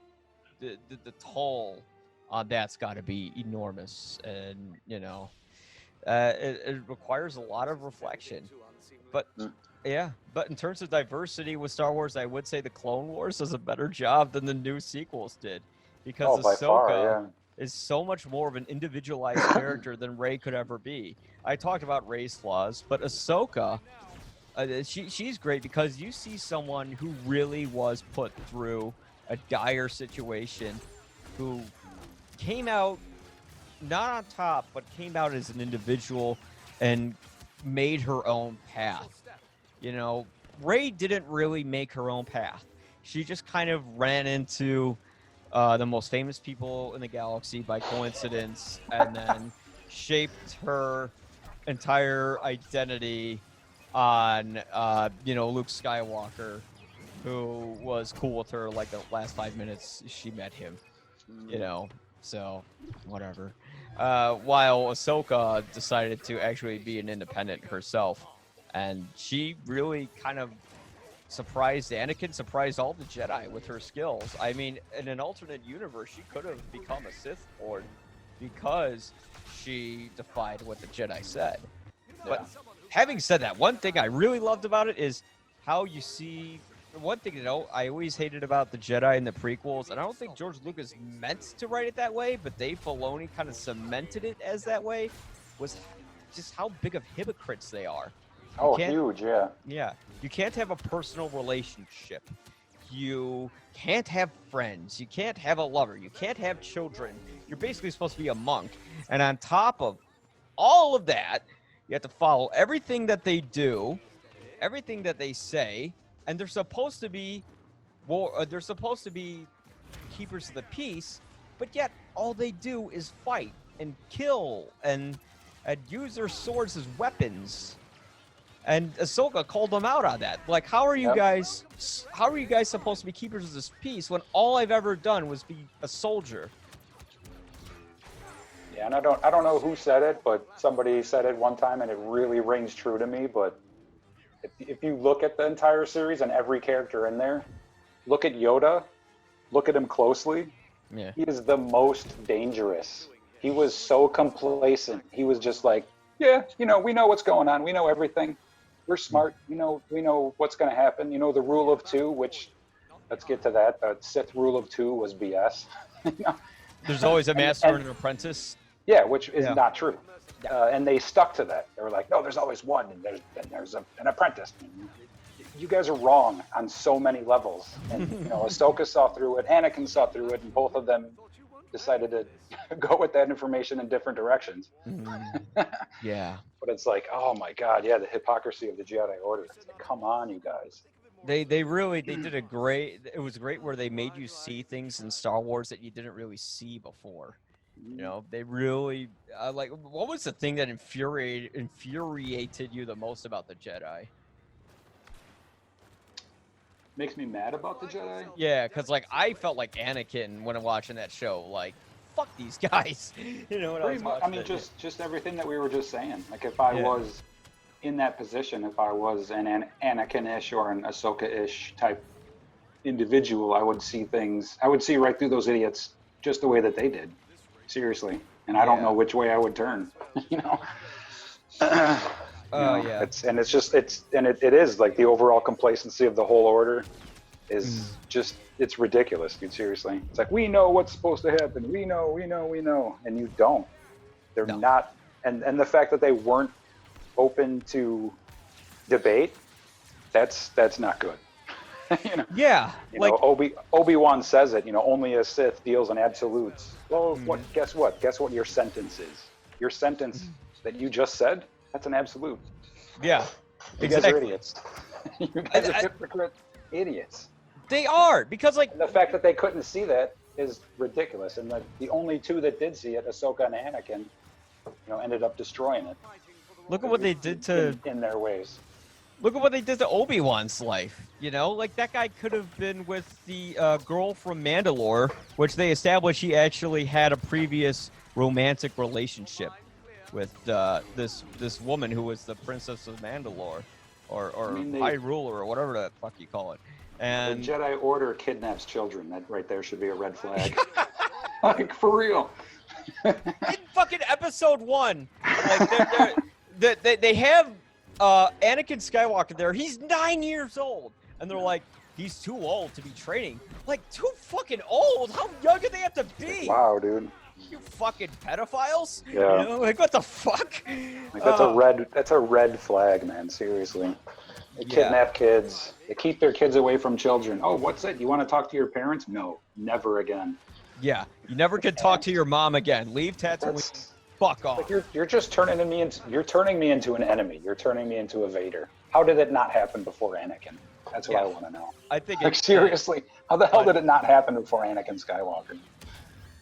the toll on that's got to be enormous. And, you know, it requires a lot of reflection. But yeah, but in terms of diversity with Star Wars, I would say the Clone Wars does a better job than the new sequels did, because by far, is so much more of an individualized character than Rey could ever be. I talked about Rey's flaws, but Ahsoka, she's great because you see someone who really was put through a dire situation, who came out not on top, but came out as an individual and made her own path. You know, Rey didn't really make her own path. She just kind of ran into the most famous people in the galaxy by coincidence, and then shaped her entire identity on, Luke Skywalker, who was cool with her like the last 5 minutes she met him. So whatever. While Ahsoka decided to actually be an independent herself, and she really kind of surprised Anakin, surprised all the Jedi with her skills. I mean, in an alternate universe, she could have become a Sith Lord because she defied what the Jedi said. But having said that, one thing I really loved about it is how you see. One thing, I always hated about the Jedi in the prequels, and I don't think George Lucas meant to write it that way, but Dave Filoni kind of cemented it as that way, was just how big of hypocrites they are. Huge, yeah. Yeah. You can't have a personal relationship. You can't have friends. You can't have a lover. You can't have children. You're basically supposed to be a monk. And on top of all of that, you have to follow everything that they do, everything that they say, and they're supposed to be keepers of the peace, but yet all they do is fight and kill and use their swords as weapons. And Ahsoka called them out on that. Like, how are you guys supposed to be keepers of this peace when all I've ever done was be a soldier? Yeah, and I don't know who said it, but somebody said it one time, and it really rings true to me. But if you look at the entire series and every character in there, look at Yoda, look at him closely. Yeah. He is the most dangerous. He was so complacent. He was just like, yeah, we know what's going on. We know everything. We're smart. We know what's going to happen. The rule of two, which, let's get to that. The Sith rule of two was BS. There's always a master and an apprentice. Yeah, which is not true. And they stuck to that. They were like, no, there's always one, and there's an apprentice. You guys are wrong on so many levels. And Ahsoka saw through it, Anakin saw through it, and both of them decided to go with that information in different directions. Yeah. But it's like, oh my God, the hypocrisy of the Jedi Order. It's like, come on, you guys. They did a great. It was great where they made you see things in Star Wars that you didn't really see before. They really what was the thing that infuriated you the most about the Jedi? Makes me mad about the Jedi? Yeah, because I felt like Anakin when I'm watching that show. Like, fuck these guys. Just everything that we were just saying. Like, if I was in that position, if I was an Anakin-ish or an Ahsoka-ish type individual, I would see right through those idiots just the way that they did. Seriously. And I don't know which way I would turn. It is like the overall complacency of the whole order is just, it's ridiculous, dude. Seriously. It's like, we know what's supposed to happen. We know. And you don't. They're not. And the fact that they weren't open to debate, that's not good. Obi-Wan says it, only a Sith deals in absolutes. Well, guess what? Guess what your sentence is? Your sentence that you just said, that's an absolute. Yeah. You guys are idiots. You guys are hypocrite idiots. They are, because and the fact that they couldn't see that is ridiculous. And the only two that did see it, Ahsoka and Anakin, ended up destroying it. Look at what they did to in their ways. Look at what they did to Obi-Wan's life. That guy could have been with the girl from Mandalore, which they established he actually had a previous romantic relationship with this woman who was the Princess of Mandalore, or High Ruler, or whatever the fuck you call it. And the Jedi Order kidnaps children. That right there should be a red flag. Like, for real. In fucking episode 1, they have Anakin Skywalker there. He's 9 years old, and they're like, he's too old to be training. Like, too fucking old? How young do they have to be? Wow, dude. you fucking pedophiles. Yeah. You know, like what the fuck? Like that's a red flag, man. Seriously. They Yeah. kidnap kids. They keep their kids away from children. Oh, what's it? You want to talk to your parents? No, never again. Yeah, you never could talk to your mom again. Leave Tatooine. That's Fuck off. like you're just turning me into an enemy. You're turning me into a Vader. How did it not happen before Anakin? That's what I want to know. I think Like seriously, how the hell did it not happen before Anakin Skywalker?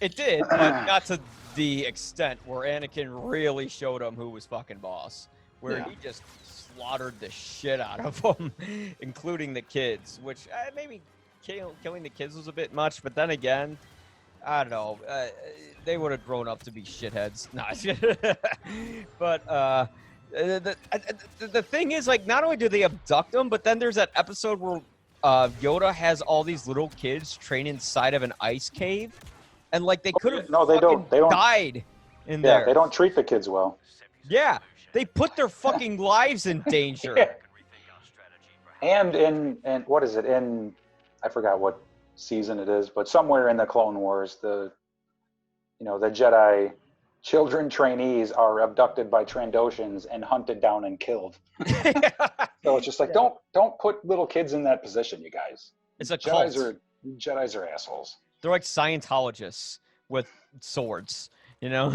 It did, but not to the extent where Anakin really showed him who was fucking boss. Where he just slaughtered the shit out of them, including the kids. Which maybe killing the kids was a bit much, but then again, I don't know. They would have grown up to be shitheads. Nah. But the thing is, like, not only do they abduct them, but then there's that episode where Yoda has all these little kids train inside of an ice cave, and like they could have they don't died in there. Yeah, they don't treat the kids well. Yeah, they put their fucking lives in danger. Yeah. And in what is it? I forgot what season it is, but somewhere in the Clone Wars, the Jedi children trainees are abducted by Trandoshans and hunted down and killed. So it's just like don't put little kids in that position, you guys. It's a cult. Jedis are assholes. They're like Scientologists with swords, you know?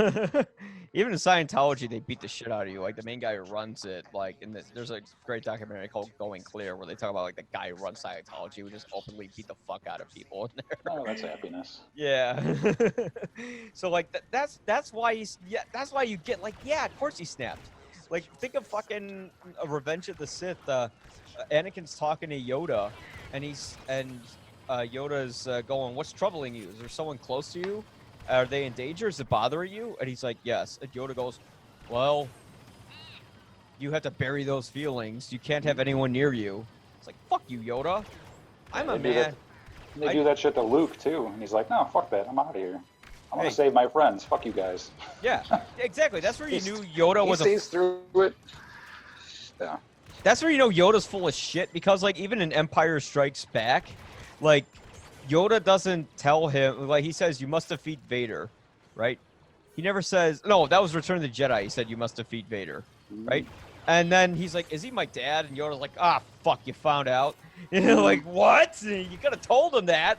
Even in Scientology, they beat the shit out of you. Like, the main guy who runs it, like, there's a great documentary called Going Clear where they talk about, like, the guy who runs Scientology who just openly beat the fuck out of people in there. Oh, that's happiness. Yeah. So, like, that's why that's why you get, like, yeah, of course he snapped. Like, think of fucking Revenge of the Sith. Anakin's talking to Yoda, and Yoda's going, "What's troubling you? Is there someone close to you? Are they in danger? Is it bothering you?" And he's like, "Yes." And Yoda goes, "Well, you have to bury those feelings. You can't have anyone near you." It's like, fuck you, Yoda. I'm a man. They do that shit to Luke, too. And he's like, no, fuck that. I'm out of here. I want to save my friends. Fuck you guys. Yeah, exactly. That's where you knew Yoda was He sees through it. Yeah. That's where you know Yoda's full of shit, because, like, even in Empire Strikes Back, like, Yoda doesn't tell him, like, he says, "You must defeat Vader," right? He never says, no, that was Return of the Jedi. He said, "You must defeat Vader," right? And then he's like, "Is he my dad?" And Yoda's like, "Ah, fuck, you found out." You know, like, what? You could have told him that.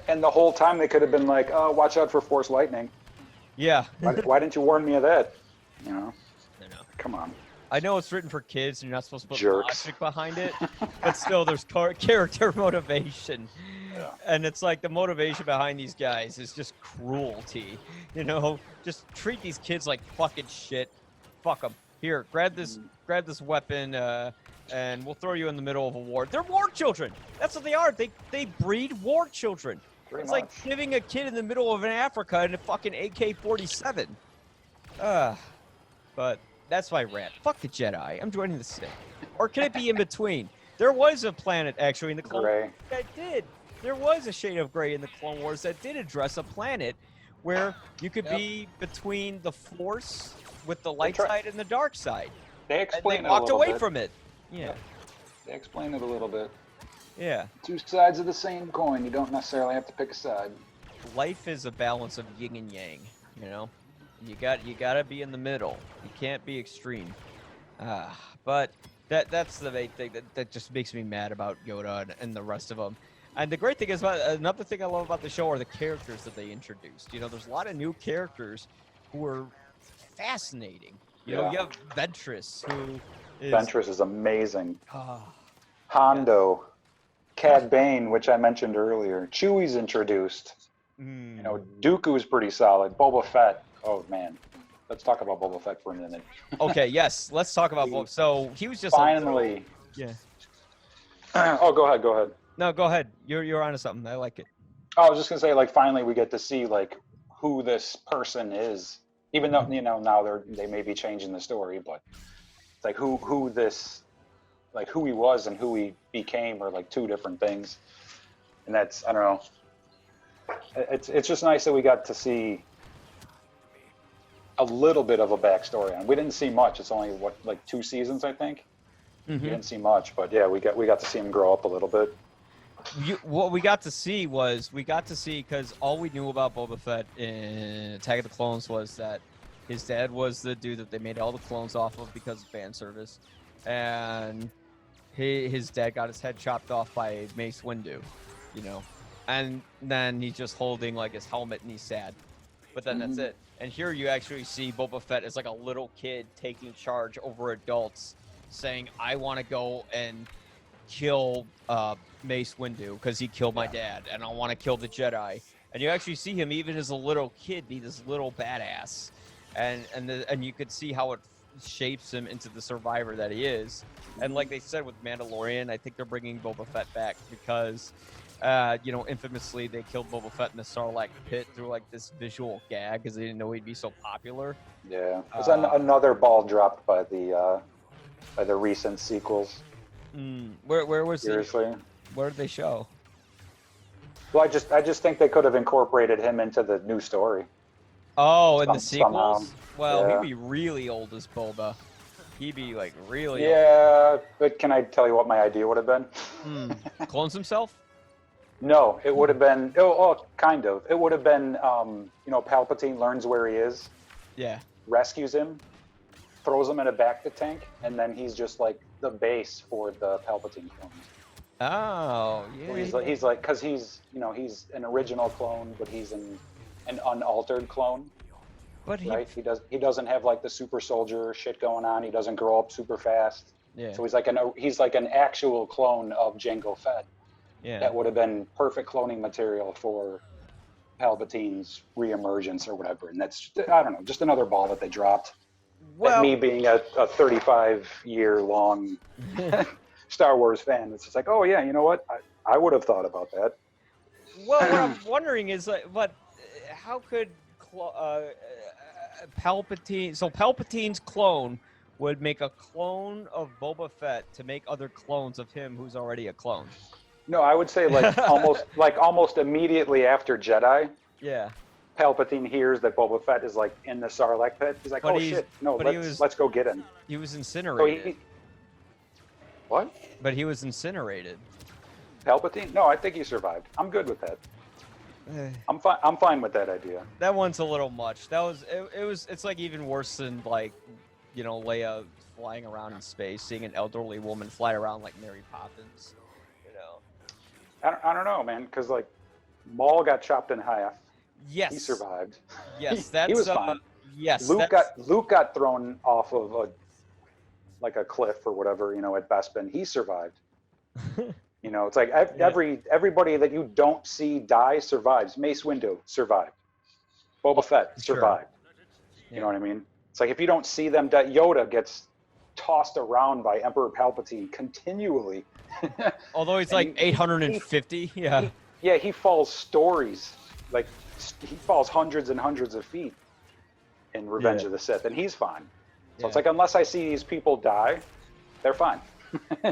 And the whole time they could have been like, "Oh, watch out for Force lightning." Yeah. Why didn't you warn me of that? You know? I know. Come on. I know it's written for kids and you're not supposed to put Jerks. logic behind it, but still there's character motivation. Yeah. And it's like the motivation behind these guys is just cruelty. You know, just treat these kids like fucking shit. Fuck them. Here, grab this weapon, and we'll throw you in the middle of a war. They're war children. That's what they are. They breed war children. Pretty It's much. like giving a kid in the middle of Africa in a fucking AK-47. But that's my rant. Fuck the Jedi. I'm joining the Sith. Or can it be in between? There was a planet, actually, in the Clone Wars that did. There was a shade of gray in the Clone Wars that did address a planet where you could be between the Force with the light side and the dark side. They explain and it they a walked little away bit. from it. Yeah. They explain it a little bit. Yeah. Two sides of the same coin. You don't necessarily have to pick a side. Life is a balance of yin and yang, you know? You gotta be in the middle. You can't be extreme. But that's the main thing that just makes me mad about Yoda and the rest of them. And the great thing is, another thing I love about the show are the characters that they introduced. You know, there's a lot of new characters who are fascinating. You know, you have Ventress, who is... Ventress is amazing. Hondo. Cad Bane, which I mentioned earlier. Chewie's introduced. You know, Dooku's pretty solid. Boba Fett. Oh, man. Let's talk about Boba Fett for a minute. Okay, yes. Let's talk about Boba. So, he was just... Finally. Yeah. Oh, go ahead. No, go ahead. You're onto something. I like it. I was just going to say, like, finally we get to see, like, who this person is. Even though, you know, now they may be changing the story, but it's like who he was and who he became are like two different things. And that's, I don't know. It's just nice that we got to see a little bit of a backstory on. We didn't see much. It's only like 2 seasons, I think. We didn't see much, but yeah, we got to see him grow up a little bit. what we got to see because all we knew about Boba Fett in Attack of the Clones was that his dad was the dude that they made all the clones off of because of fan service, and his dad got his head chopped off by Mace Windu, you know, and then he's just holding like his helmet and he's sad, but then that's it. And here you actually see Boba Fett as like a little kid taking charge over adults, saying, "I want to go and kill Mace Windu because he killed my dad, and I want to kill the Jedi." And you actually see him even as a little kid be this little badass, and you could see how it shapes him into the survivor that he is. And like they said with Mandalorian, I think they're bringing Boba Fett back because you know, infamously they killed Boba Fett in the Sarlacc pit through like this visual gag because they didn't know he'd be so popular. Yeah, there's another ball dropped by the recent sequels. Where was Seriously? Where did they show? Well, I just think they could have incorporated him into the new story. Oh, in the sequels? Somehow. Well, Yeah. he'd be really old as Boba. He'd be like really Yeah, but can I tell you what my idea would have been? old. Clones himself? No, it would have been, kind of. It would have been, you know, Palpatine learns where he is, Yeah. rescues him, throws him in a bacta tank, and then he's just like the base for the Palpatine clones. Oh, So yeah. he's like, because he's, you know, he's an original clone, but he's an unaltered clone, But right? He doesn't have like the super soldier shit going on. He doesn't grow up super fast. Yeah. So he's like an actual clone of Jango Fett. Yeah. That would have been perfect cloning material for Palpatine's reemergence or whatever. And that's, I don't know, just another ball that they dropped. Well, Me being a 35-year-long Star Wars fan, it's just like, oh yeah, you know what? I would have thought about that. well, what I'm wondering is, like, but how could Palpatine? So Palpatine's clone would make a clone of Boba Fett to make other clones of him who's already a clone. No, I would say like almost immediately after Jedi, Yeah. Palpatine hears that Boba Fett is like in the Sarlacc pit. He's like, But oh he's- shit, no, but he was- let's go get him. He was So incinerated. What? But he was incinerated. Palpatine? No, I think he survived. I'm good with that. I'm fine with that idea. That one's a little much. It's like even worse than like, you know, Leia flying around in space, seeing an elderly woman fly around like Mary Poppins. You know. I don't know, man, because like Maul got chopped in half. Yes. He survived. Yes, that's he was fine. Yes. Luke got thrown off of a cliff or whatever, you know, at Bespin. He survived. You know, it's like everybody that you don't see die survives. Mace Windu survived. Boba Fett survived. Yeah. You know what I mean? It's like if you don't see them die, Yoda gets tossed around by Emperor Palpatine continually. Although he's like 850. Yeah. Yeah, he falls stories. Like he falls hundreds and hundreds of feet in Revenge of the Sith, and he's fine. So it's like, unless I see these people die, they're fine.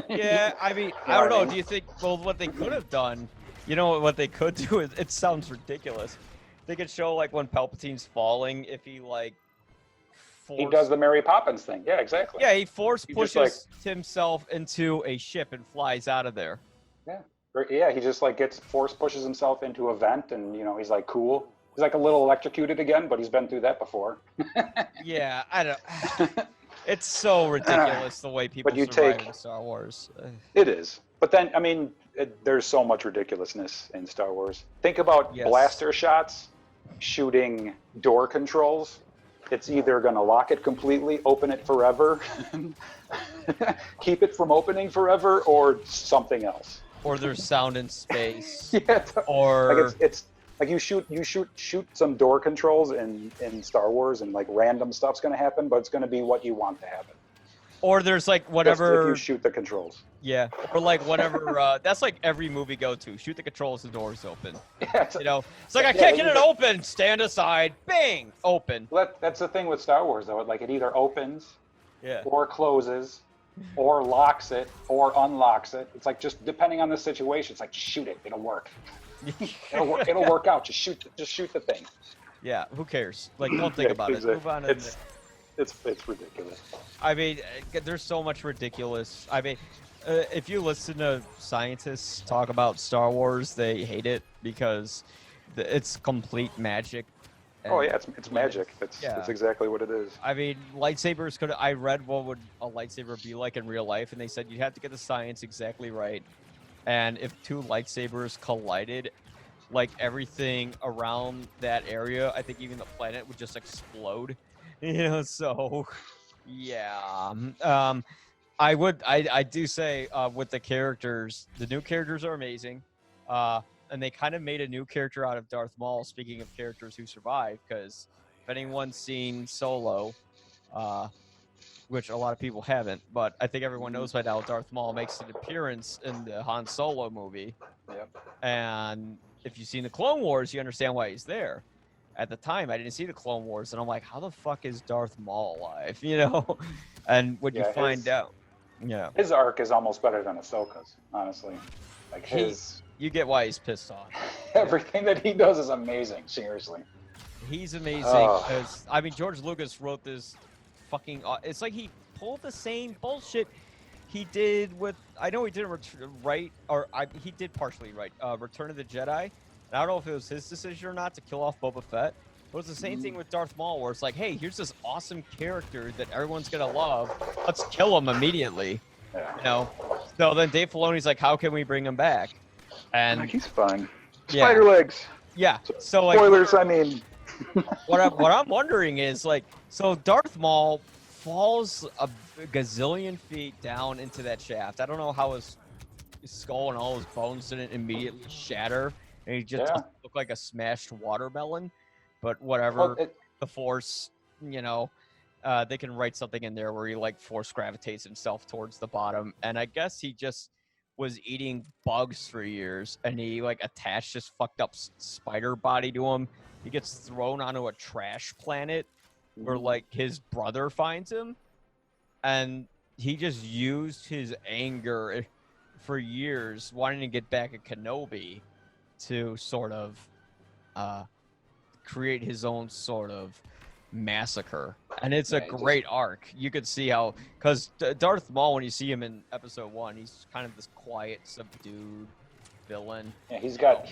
Yeah, I mean, I don't know. Do you think, well, what they could have done, you know, what they could do is, it sounds ridiculous. They could show, like, when Palpatine's falling, if he, like, he does the Mary Poppins thing. Yeah, exactly. Yeah, he force He pushes just, himself into a ship and flies out of there. Yeah, he just, like, pushes himself into a vent, and, you know, he's, like, cool. He's, like, a little electrocuted again, but he's been through that before. Yeah, I don't... It's so ridiculous the way people survive in Star Wars. It is. But then, I mean, there's so much ridiculousness in Star Wars. Think about blaster shots shooting door controls. It's either going to lock it completely, open it forever, keep it from opening forever, or something else. Or there's sound in space. Yeah. Or... Like it's like you shoot some door controls in Star Wars, and like random stuff's going to happen, but it's going to be what you want to happen. Or there's like whatever. Just if you shoot the controls. Yeah. Or like whatever. That's like every movie go to. Shoot the controls, the door's open. Yeah, you know, it's like I can't get it open. Stand aside. Bang. Open. That's the thing with Star Wars, though. Like it either opens, yeah, or closes, or locks it, or unlocks it. It's like just depending on the situation. It's like just shoot it. It'll work. It'll work out. Just shoot the thing. Yeah. Who cares? Like, don't think about it. Move on. It's ridiculous. I mean, there's so much ridiculous. I mean, if you listen to scientists talk about Star Wars, they hate it because it's complete magic. Oh and yeah, it's magic. That's Yeah. exactly what it is. I mean, lightsabers could. I read what would a lightsaber be like in real life, and they said you have to get the science exactly right. And if two lightsabers collided, like everything around that area, I think even the planet would just explode. So yeah. I do say with the characters, the new characters are amazing. And they kind of made a new character out of Darth Maul. Speaking of characters who survived, because if anyone's seen Solo, which a lot of people haven't, but I think everyone knows by now, Darth Maul makes an appearance in the Han Solo movie. Yep. And if you've seen the Clone Wars, you understand why he's there. At the time, I didn't see the Clone Wars, and I'm like, how the fuck is Darth Maul alive? And when you find out, his arc is almost better than Ahsoka's, honestly. Like you get why he's pissed off. Everything that he does is amazing. Seriously, he's amazing because I mean, George Lucas wrote this fucking. It's like he pulled the same bullshit he did with. I know he didn't write, he did partially write Return of the Jedi. And I don't know if it was his decision or not to kill off Boba Fett. It was the same thing with Darth Maul, where it's like, hey, here's this awesome character that everyone's gonna love. Let's kill him immediately. Yeah. So then Dave Filoni's like, how can we bring him back? And he's fine. Yeah. Spider legs. Yeah. So like, spoilers. I mean, what I'm wondering is like, so Darth Maul falls a gazillion feet down into that shaft. I don't know how his skull and all his bones didn't immediately shatter, and he just looked like a smashed watermelon. But whatever, the Force, they can write something in there where he like force gravitates himself towards the bottom, and I guess he just was eating bugs for years, and he like attached his fucked up spider body to him. He gets thrown onto a trash planet where like his brother finds him, and he just used his anger for years, wanting to get back at Kenobi, to sort of create his own sort of massacre. And it's a great arc. You could see how, because Darth Maul, when you see him in episode 1, he's kind of this quiet, subdued villain. Yeah, he's got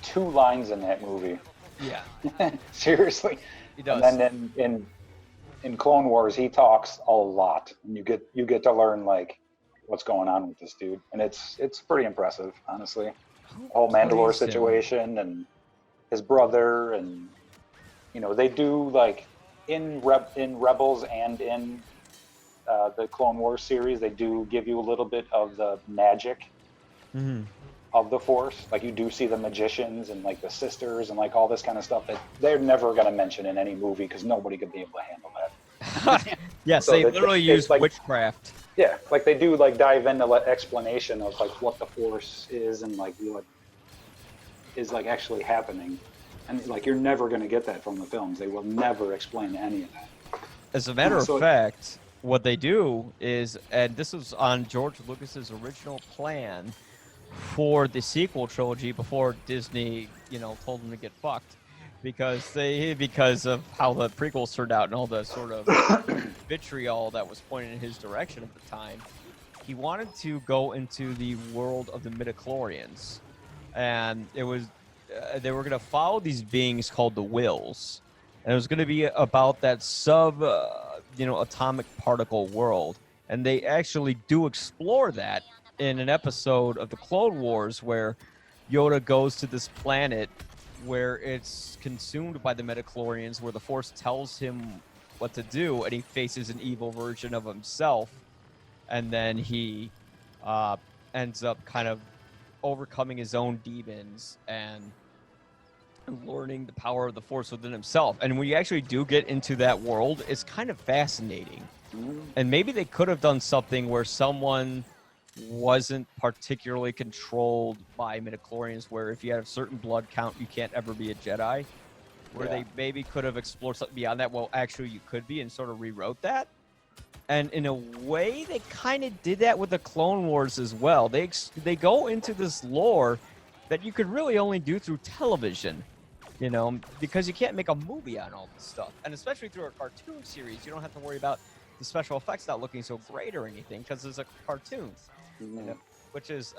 2 lines in that movie. Yeah. Seriously. He does. And then in Clone Wars, he talks a lot, and you get to learn like what's going on with this dude, and it's pretty impressive, honestly. The whole Mandalore situation and his brother, and they do like in Rebels and in the Clone Wars series, they do give you a little bit of the magic of the Force. Like you do see the magicians and like the sisters and like all this kind of stuff that they're never going to mention in any movie because nobody could be able to handle that. Yes, so they literally use like, witchcraft. Yeah, like they do like dive into explanation of like what the Force is and like what is like actually happening. And like you're never going to get that from the films. They will never explain any of that. As a matter of fact, what they do is, and this was on George Lucas's original plan for the sequel trilogy before Disney, told them to get fucked, because of how the prequels turned out and all the sort of vitriol that was pointed in his direction at the time. He wanted to go into the world of the midichlorians, and it was they were going to follow these beings called the Wills, and it was going to be about that atomic particle world. And they actually do explore that in an episode of the Clone Wars where Yoda goes to this planet where it's consumed by the midichlorians, where the Force tells him what to do, and he faces an evil version of himself, and then he ends up kind of overcoming his own demons and learning the power of the Force within himself. And when you actually do get into that world, it's kind of fascinating. And maybe they could have done something where someone wasn't particularly controlled by midichlorians, where if you had a certain blood count, you can't ever be a Jedi. Where they maybe could have explored something beyond that. Well, actually, you could be, and sort of rewrote that. And in a way, they kind of did that with the Clone Wars as well. They go into this lore that you could really only do through television, because you can't make a movie on all this stuff. And especially through a cartoon series, you don't have to worry about the special effects not looking so great or anything because it's a cartoon. which is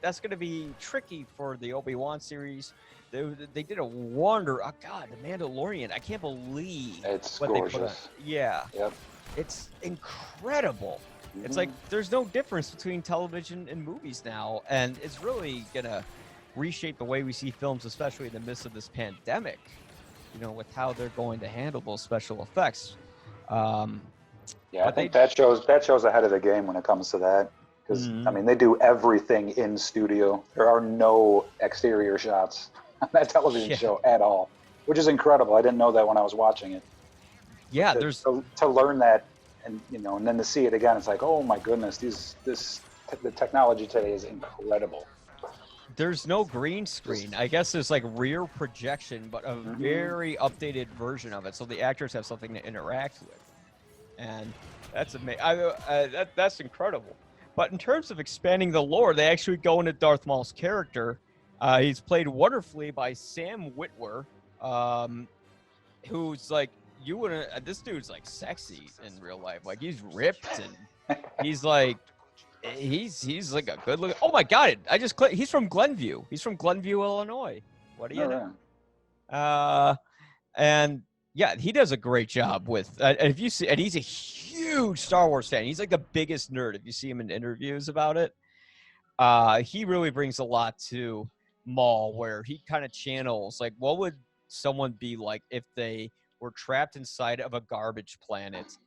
that's going to be tricky for the Obi-Wan series. They did a wonder. Oh God, the Mandalorian! I can't believe It's what gorgeous. they put on. Yeah, Yep. it's incredible. It's like there's no difference between television and movies now, and it's really gonna reshape the way we see films, especially in the midst of this pandemic. You know, with how they're going to handle those special effects. Yeah, I think that shows ahead of the game when it comes to that. Because I mean, they do everything in studio. There are no exterior shots on that television show at all, which is incredible. I didn't know that when I was watching it. Yeah, to learn that, and and then to see it again, it's like, oh my goodness, the technology today is incredible. There's no green screen. I guess there's like rear projection, but a very updated version of it, so the actors have something to interact with, and that's amazing. That's incredible. But in terms of expanding the lore, they actually go into Darth Maul's character. He's played wonderfully by Sam Witwer, who's like this dude's like sexy in real life. Like he's ripped and he's like a good looking. Oh my God! I just clicked. He's from Glenview. He's from Glenview, Illinois. What do you know? And yeah, he does a great job with. If you see, and he's a huge Star Wars fan. He's like the biggest nerd. If you see him in interviews about it, he really brings a lot to Maul, where he kind of channels like, what would someone be like if they were trapped inside of a garbage planet,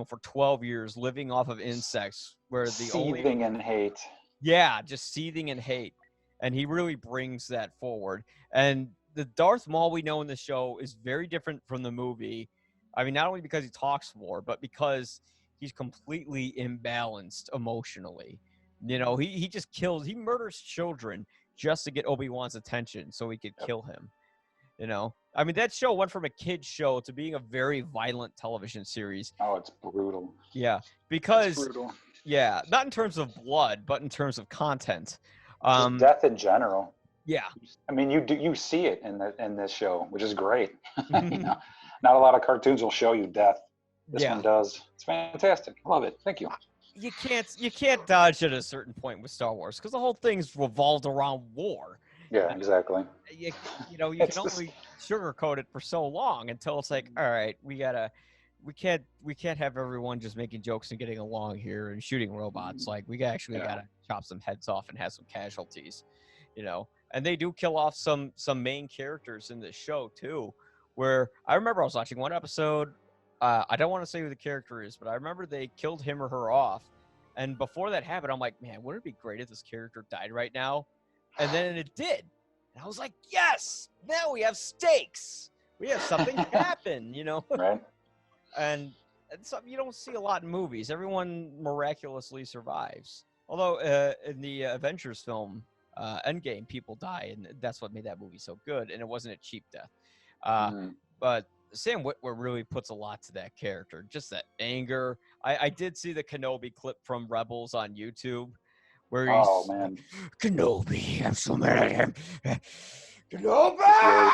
for 12 years, living off of insects, where the seething in hate. Yeah, just seething in hate, and he really brings that forward. And the Darth Maul we know in the show is very different from the movie. I mean, not only because he talks more, but because he's completely imbalanced emotionally. He just he murders children just to get Obi-Wan's attention so he could kill him. I mean, that show went from a kid's show to being a very violent television series. Oh, it's brutal. Yeah, because it's brutal. Yeah, not in terms of blood, but in terms of content. Just death in general. Yeah, I mean, you see it in this show, which is great. Not a lot of cartoons will show you death. This one does. It's fantastic. Love it. Thank you. You can't dodge at a certain point with Star Wars because the whole thing's revolved around war. Yeah, exactly. You can only sugarcoat it for so long until it's like, all right, we can't have everyone just making jokes and getting along here and shooting robots. Like we actually gotta chop some heads off and have some casualties, And they do kill off some main characters in this show too. Where I remember I was watching one episode. I don't want to say who the character is, but I remember they killed him or her off. And before that happened, I'm like, man, wouldn't it be great if this character died right now? And then it did. And I was like, yes, now we have stakes. We have something happen, Right. And it's something you don't see a lot in movies. Everyone miraculously survives. Although in the Avengers film, Endgame, people die, and that's what made that movie so good. And it wasn't a cheap death. But Sam Witwer really puts a lot to that character. Just that anger. I did see the Kenobi clip from Rebels on YouTube. Where he's man. Kenobi, I'm so mad at him. Kenobi!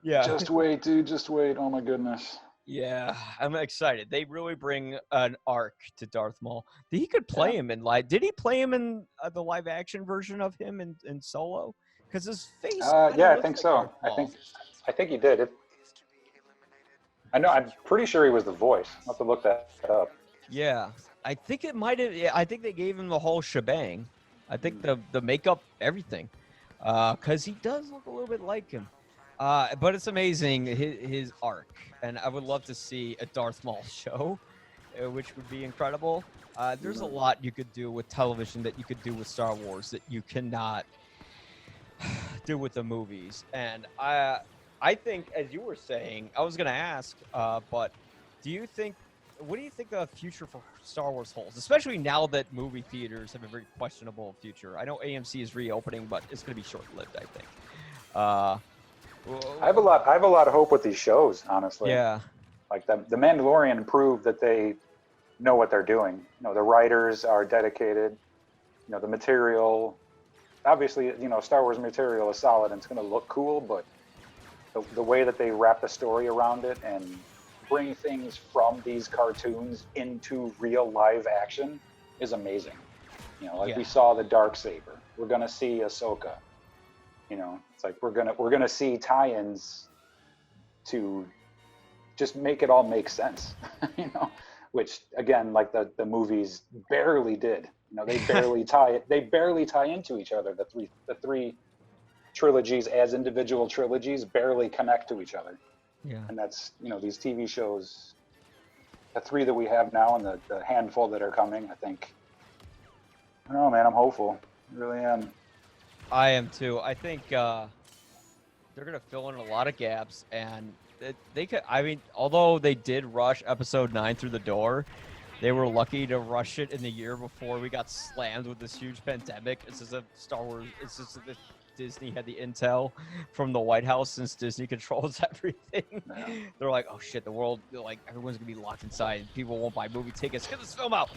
Yeah. Just wait, dude. Just wait. Oh, my goodness. Yeah, I'm excited. They really bring an arc to Darth Maul. He could play him in live. Did he play him in the live action version of him in Solo? Because his face. I think so. I think he did. I know. I'm pretty sure he was the voice. I'll have to look that up. Yeah, I think it might have. Yeah, I think they gave him the whole shebang. I think the makeup, everything, because he does look a little bit like him. But it's amazing his arc, and I would love to see a Darth Maul show, which would be incredible. There's a lot you could do with television that you could do with Star Wars that you cannot do with the movies. And I think, as you were saying, I was going to ask, but what do you think the future for Star Wars holds, especially now that movie theaters have a very questionable future? I know AMC is reopening, but it's going to be short-lived, I think. I have a lot of hope with these shows, honestly. Yeah. Like the Mandalorian proved that they know what they're doing. The writers are dedicated. The material, obviously, Star Wars material is solid and it's going to look cool, but the way that they wrap the story around it and bring things from these cartoons into real live action is amazing. You know, like we Yeah. saw the dark saber. We're gonna see Ahsoka. You know, it's like we're gonna see tie-ins to just make it all make sense. You know, which again, like the movies barely did. You know, they barely tie into each other. The three trilogies as individual trilogies barely connect to each other. Yeah. And that's, you know, these TV shows, the three that we have now and the handful that are coming, I think. I don't know, man, I'm hopeful. I really am. I am too. I think they're gonna fill in a lot of gaps, and they could. I mean, although they did rush Episode 9 through the door, they were lucky to rush it in the year before we got slammed with this huge pandemic. It's as if Star Wars. It's just as if Disney had the intel from the White House, since Disney controls everything. Yeah. They're like, oh shit, the world, like everyone's gonna be locked inside. People won't buy movie tickets. Get this film out.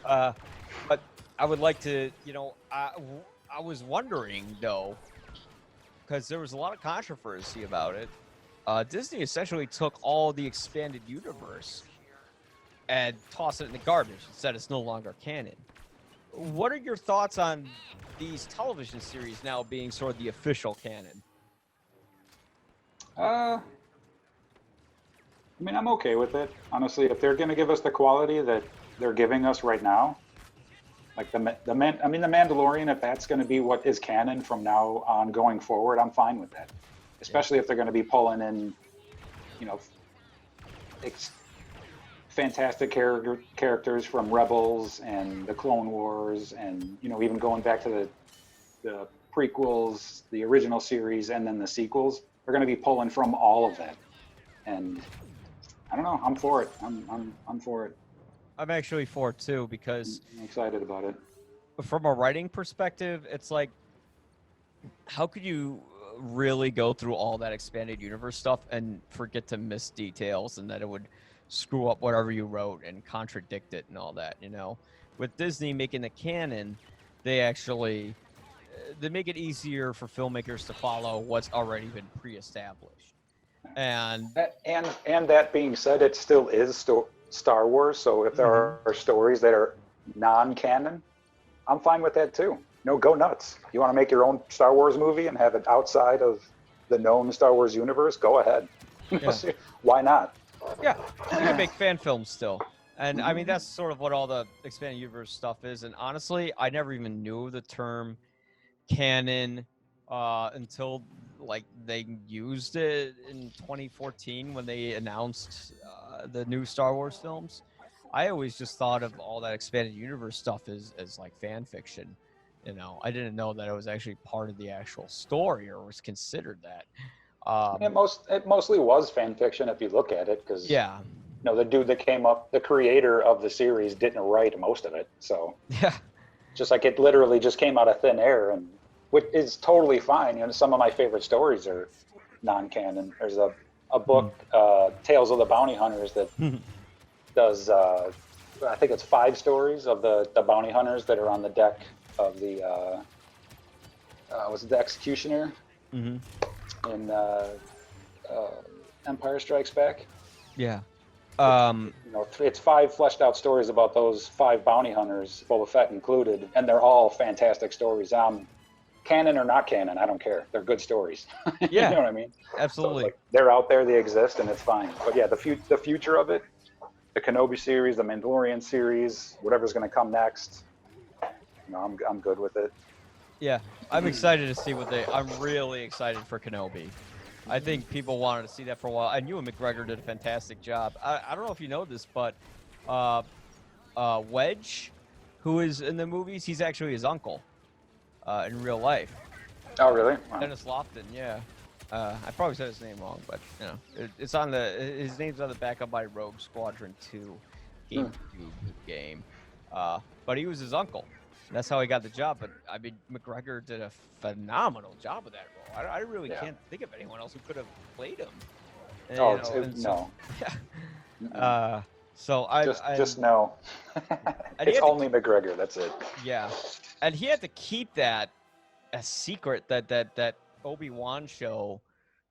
But I would like to, you know, I was wondering though, because there was a lot of controversy about it. Disney essentially took all the expanded universe and tossed it in the garbage and said it's no longer canon. What are your thoughts on these television series now being sort of the official canon? I mean, I'm okay with it. Honestly, if they're going to give us the quality that they're giving us right now, like the Mandalorian, if that's going to be what is canon from now on going forward, I'm fine with that. Especially if they're going to be pulling in, you know, fantastic characters from Rebels and the Clone Wars, and, you know, even going back to the prequels, the original series, and then the sequels. They're going to be pulling from all of that, and I don't know. I'm for it. I'm for it. I'm actually for it too, because I'm excited about it. from a writing perspective, it's like, how could you really go through all that expanded universe stuff and forget to miss details, and that it would screw up whatever you wrote and contradict it and all that, you know? With Disney making the canon, they actually they make it easier for filmmakers to follow what's already been pre-established. And And that being said, it still is Star Wars. So if there are stories that are non-canon, I'm fine with that too. No, go nuts. You want to make your own Star Wars movie and have it outside of the known Star Wars universe? Go ahead. Yeah. Why not? yeah, you can make fan films still. And I mean, that's sort of what all the expanded universe stuff is. And honestly, I never even knew the term canon until like they used it in 2014 when they announced the new Star Wars films. I always just thought of all that expanded universe stuff as like fan fiction. You know, I didn't know that it was actually part of the actual story or was considered that. It mostly was fan fiction if you look at it, because Yeah. you know, the dude that came up, the creator of the series, didn't write most of it. So Yeah. just like it literally just came out of thin air, and which is totally fine. You know, some of my favorite stories are non-canon. There's a book, Tales of the Bounty Hunters, that does I think it's 5 stories of the bounty hunters that are on the deck of the was it the Executioner in Empire Strikes Back. Yeah. You know, it's 5 fleshed out stories about those 5 bounty hunters, Boba Fett included, and they're all fantastic stories. Canon or not canon, I don't care. They're good stories. Yeah. You know what I mean? Absolutely. So like, they're out there, they exist, and it's fine. But yeah, the future of it, the Kenobi series, the Mandalorian series, whatever's going to come next, you know, I'm good with it. Yeah, I'm excited to see I'm really excited for Kenobi. I think people wanted to see that for a while. And Ewan McGregor did a fantastic job. I don't know if you know this, but Wedge, who is in the movies, he's actually his uncle in real life. Oh, really? Wow. Dennis Lofton, yeah. I probably said his name wrong, but you know, it's on his name's on the back of my Rogue Squadron 2 GameCube game. But he was his uncle. That's how he got the job. But I mean, McGregor did a phenomenal job with that role. I really can't think of anyone else who could have played him. And, No. Yeah. So I just no. It's only McGregor. That's it. Yeah, and he had to keep that a secret, that Obi-Wan show,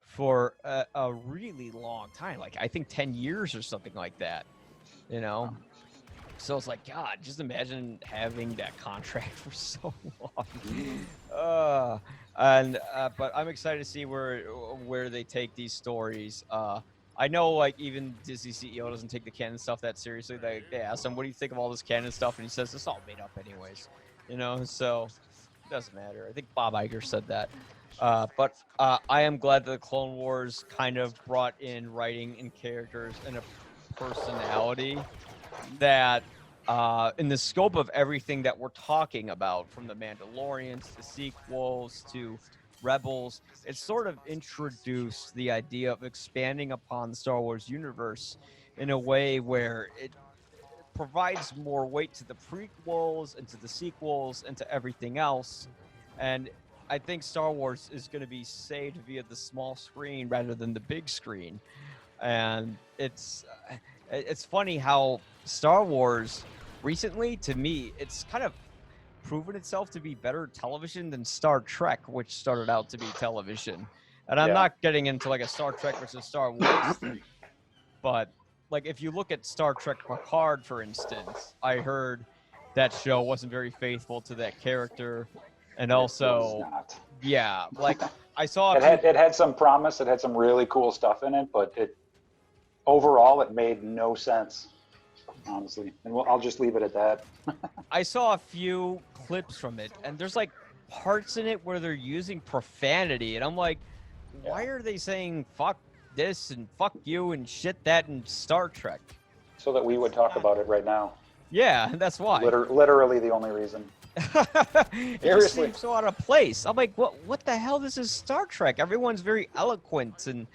for a really long time. Like I think 10 years or something like that. You know. So it's like, God, just imagine having that contract for so long. But I'm excited to see where they take these stories. I know, like, even Disney CEO doesn't take the canon stuff that seriously. They asked him, "What do you think of all this canon stuff?" And he says, "It's all made up, anyways." So it doesn't matter. I think Bob Iger said that. But I am glad that the Clone Wars kind of brought in writing and characters and a personality that, in the scope of everything that we're talking about, from the Mandalorians to sequels to Rebels, it sort of introduced the idea of expanding upon the Star Wars universe in a way where it provides more weight to the prequels and to the sequels and to everything else. And I think Star Wars is going to be saved via the small screen rather than the big screen. And it's funny how Star Wars recently, to me, it's kind of proven itself to be better television than Star Trek, which started out to be television. And I'm Yeah. not getting into like a Star Trek versus Star Wars thing, but like if you look at Star Trek Picard, for instance, I heard that show wasn't very faithful to that character, and It was also, not. yeah, like I saw a It had some promise. It had some really cool stuff in it, but overall it made no sense, honestly. And I'll just leave it at that. I saw a few clips from it, and there's like parts in it where they're using profanity, and I'm like, why are they saying fuck this and fuck you and shit that in Star Trek? So that we would talk about it right now. Yeah, that's why. Literally the only reason. It just Seriously. seems so out of place. I'm like, what the hell? This is Star Trek. Everyone's very eloquent and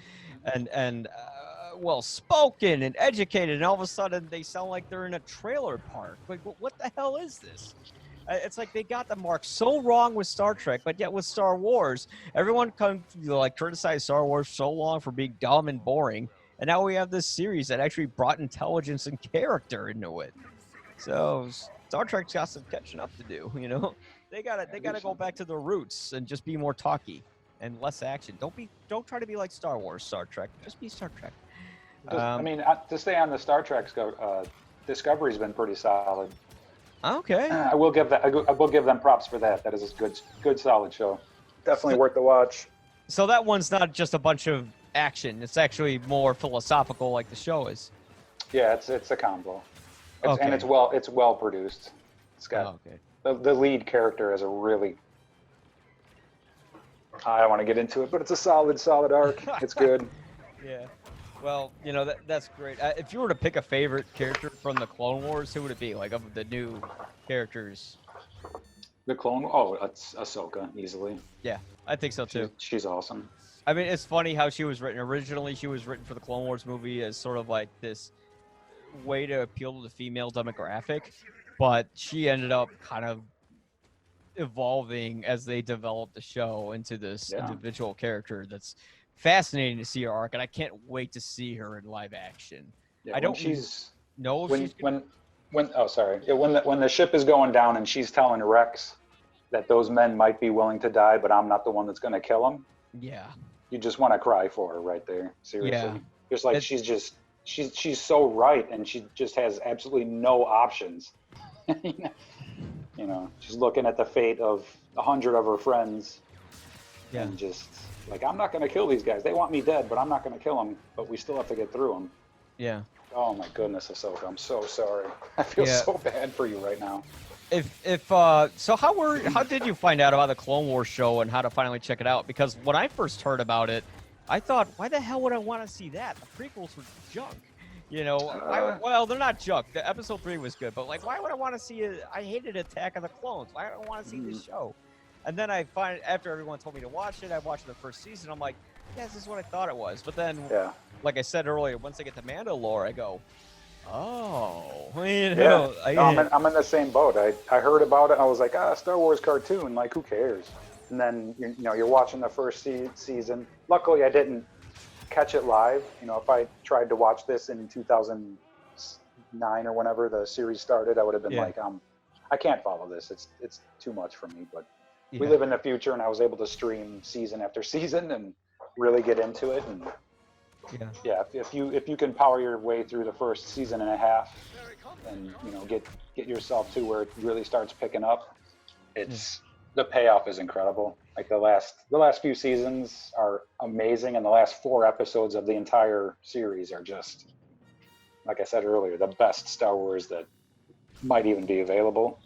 well spoken and educated, and all of a sudden they sound like they're in a trailer park. Like, what the hell is this? It's like they got the mark so wrong with Star Trek, but yet with Star Wars, everyone criticized Star Wars so long for being dumb and boring, and now we have this series that actually brought intelligence and character into it. So Star Trek's got some catching up to do. They gotta go back to their roots and just be more talky and less action. Don't try to be like Star Wars, Star Trek. Just be Star Trek. To stay on the Star Trek, Discovery's been pretty solid. Okay. I will give them props for that. That is a good solid show. Definitely worth the watch. So that one's not just a bunch of action. It's actually more philosophical, like the show is. Yeah, it's a combo. Okay. And it's well produced. It's got the lead character has a really, I don't want to get into it, but it's a solid arc. It's good. Yeah. Well, that's great. If you were to pick a favorite character from the Clone Wars, who would it be? Like, of the new characters? It's Ahsoka, easily. Yeah, I think so too. She's awesome. I mean, it's funny how she was written. Originally, she was written for the Clone Wars movie as sort of like this way to appeal to the female demographic, but she ended up kind of evolving as they developed the show into this individual character that's fascinating to see her arc, and I can't wait to see her in live action. Yeah, I don't know if she's gonna... when the ship is going down and she's telling Rex that those men might be willing to die, but I'm not the one that's going to kill them. Yeah, you just want to cry for her right there. Seriously, yeah. Just like she's so right, and she just has absolutely no options. She's looking at the fate of 100 of her friends, and just like, I'm not going to kill these guys. They want me dead, but I'm not going to kill them. But we still have to get through them. Yeah. Oh my goodness, Ahsoka, I'm so sorry. I feel so bad for you right now. So how did you find out about the Clone Wars show and how to finally check it out? Because when I first heard about it, I thought, why the hell would I want to see that? The prequels were junk. Well, they're not junk. The episode 3 was good, but like, why would I want to see it? I hated Attack of the Clones. Why do I want to see this show? And then I find, after everyone told me to watch it, I watched the first season. I'm like, yes, this is what I thought it was. But then, like I said earlier, once I get to Mandalore, I go, oh, I'm in the same boat. I heard about it. I was like, Star Wars cartoon. Like, who cares? And then you're watching the first season. Luckily, I didn't catch it live. If I tried to watch this in 2009 or whenever the series started, I would have been like, I can't follow this. It's too much for me. But we live in the future, and I was able to stream season after season and really get into it. And Yeah, if you can power your way through the first season and a half, and get yourself to where it really starts picking up, the payoff is incredible. Like the last few seasons are amazing, and the last 4 episodes of the entire series are just, like I said earlier, the best Star Wars that might even be available.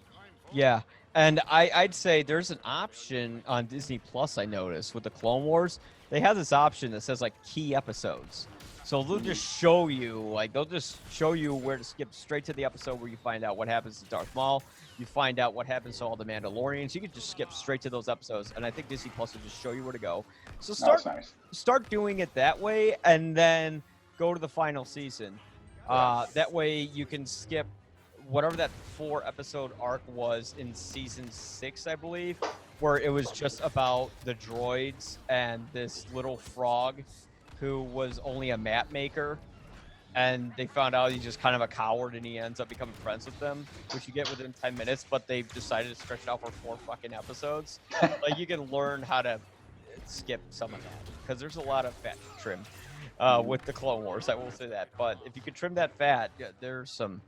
Yeah, and I'd say there's an option on Disney Plus. I noticed with the Clone Wars, they have this option that says like key episodes. So they'll just show you, where to skip straight to the episode where you find out what happens to Darth Maul. You find out what happens to all the Mandalorians. You can just skip straight to those episodes, and I think Disney Plus will just show you where to go. So start doing it that way, and then go to the final season. That way you can skip whatever that 4-episode arc was in season 6, I believe, where it was just about the droids and this little frog who was only a map maker, and they found out he's just kind of a coward, and he ends up becoming friends with them, which you get within 10 minutes, but they've decided to stretch it out for 4 fucking episodes. Like, you can learn how to skip some of that, because there's a lot of fat to trim with the Clone Wars, I will say that. But if you could trim that fat, there's some